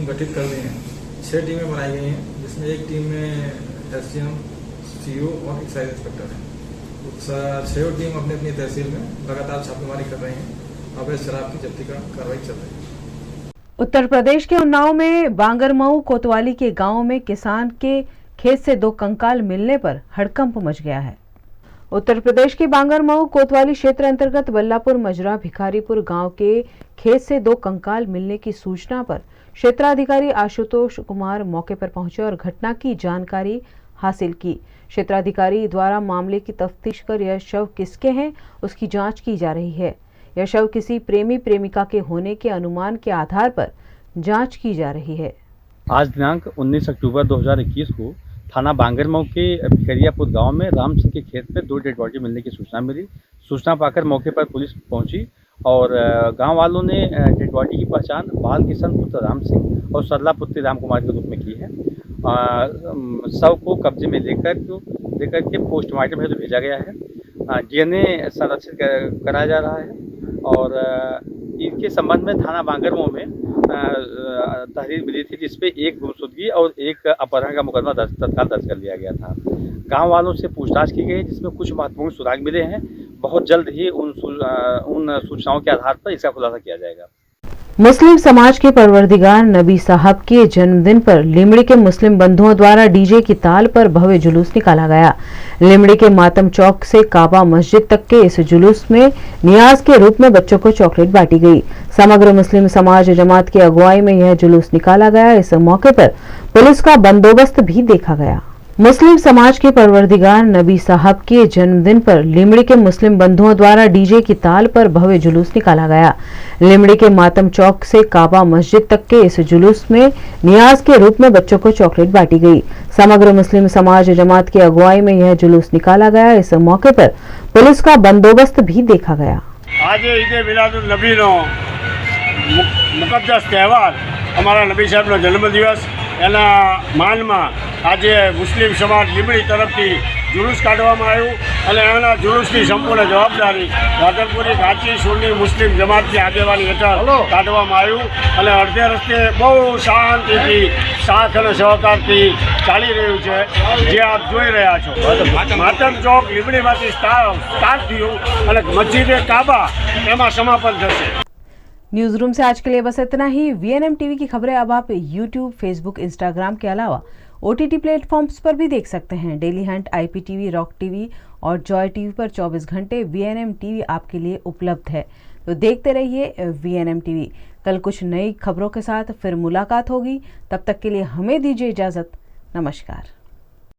गठित कर दी है। 6 टीमें बनाई गई हैं, जिसमें एक टीम में SDM, CO और एक्साइज इंस्पेक्टर हैं। 6 टीम अपनी अपनी तहसील में लगातार छापेमारी कर रही हैं। अवैध शराब की जब्ती का कार्रवाई चल रही है। उत्तर प्रदेश के उन्नाव में बांगरमऊ कोतवाली के गांव में किसान के खेत से 2 कंकाल मिलने पर हड़कंप मच गया है। उत्तर प्रदेश के बांगरमऊ कोतवाली क्षेत्र अंतर्गत बल्लापुर मजरा भिखारीपुर गांव के खेत से 2 कंकाल मिलने की सूचना पर क्षेत्राधिकारी आशुतोष कुमार मौके पर पहुंचे और घटना की जानकारी हासिल की। क्षेत्राधिकारी द्वारा मामले की तफ्तीश कर यह शव किसके हैं उसकी जांच की जा रही है। यह शव किसी प्रेमी प्रेमिका के होने के अनुमान के आधार पर जांच की जा रही है। आज दिनांक 19 अक्टूबर 2021 को थाना बांगरमऊ के भिखरियापुर गांव में राम सिंह के खेत में 2 डेड बॉडी मिलने की सूचना मिली। सूचना पाकर मौके पर पुलिस पहुंची और गांव वालों ने डेड बॉडी की पहचान बाल किशन पुत्र राम सिंह और सरला पुत्री राम कुमार के रूप में की है। शव को कब्जे में लेकर के पोस्टमार्टम हेतु भेजा गया है। DNA संरक्षित कराया जा रहा है और इनके संबंध में थाना बांगरमऊ में तहरीर मिली थी, जिसपे 1 गुमशुदगी और 1 अपहरण का मुकदमा तत्काल दर्ज कर लिया गया था। गांव वालों से पूछताछ की गई, जिसमें कुछ महत्वपूर्ण सुराग मिले हैं। बहुत जल्द ही उन सूचनाओं के आधार पर इसका खुलासा किया जाएगा। मुस्लिम समाज के परवरदिगार नबी साहब के जन्मदिन पर लिमड़ी के मुस्लिम बंधुओं द्वारा डीजे की ताल पर भव्य जुलूस निकाला गया। लिमड़ी के मातम चौक से काबा मस्जिद तक के इस जुलूस में नियाज के रूप में बच्चों को चॉकलेट बांटी गई। समग्र मुस्लिम समाज जमात की अगुवाई में यह जुलूस निकाला गया। इस मौके पर पुलिस का बंदोबस्त भी देखा गया। मुस्लिम समाज के परवरदिगार नबी साहब के जन्मदिन पर लिमड़ी के मुस्लिम बंधुओं द्वारा डीजे की ताल पर भव्य जुलूस निकाला गया। लिमड़ी के मातम चौक से काबा मस्जिद तक के इस जुलूस में नियाज के रूप में बच्चों को चॉकलेट बांटी गई। समग्र मुस्लिम समाज जमात की अगुवाई में यह जुलूस निकाला गया। इस मौके पर पुलिस का बंदोबस्त भी देखा गया। आज ईद मिलादुल नबी नो मुकद्दस तहेवार अमरा नबी साहब नो जन्मदिवस एना माનમાં આજે મુસ્લિમ સમાજ લીમડી તરફથી जुलूस કાઢવામાં આવ્યું અને એના जुलूसની સંપૂર્ણ જવાબદારી રાધનપુરી કાચી સુન્ની મુસ્લિમ જમાતની આગેવાની હેઠળ કાઢવામાં આવ્યું અને અડધે રસ્તે બહુ શાંતિથી સાથ અને સહકારથી ચાલી રહ્યું છે, જે આપ જોઈ રહ્યા છો। માતમ ચોક લીમડીમાંથી સ્ટાર્ટ થયું અને મસ્જિદે કાબા એમાં સમાપન થશે। न्यूज रूम से आज के लिए बस इतना ही। VNM टीवी की खबरें अब आप YouTube, Facebook, Instagram के अलावा OTT प्लेटफॉर्म्स पर भी देख सकते हैं। Daily Hunt, IPTV, rock TV और जॉय टीवी पर 24 घंटे VNM टीवी आपके लिए उपलब्ध है, तो देखते रहिए VNM टीवी। कल कुछ नई खबरों के साथ फिर मुलाकात होगी, तब तक के लिए हमें दीजिए इजाजत। नमस्कार।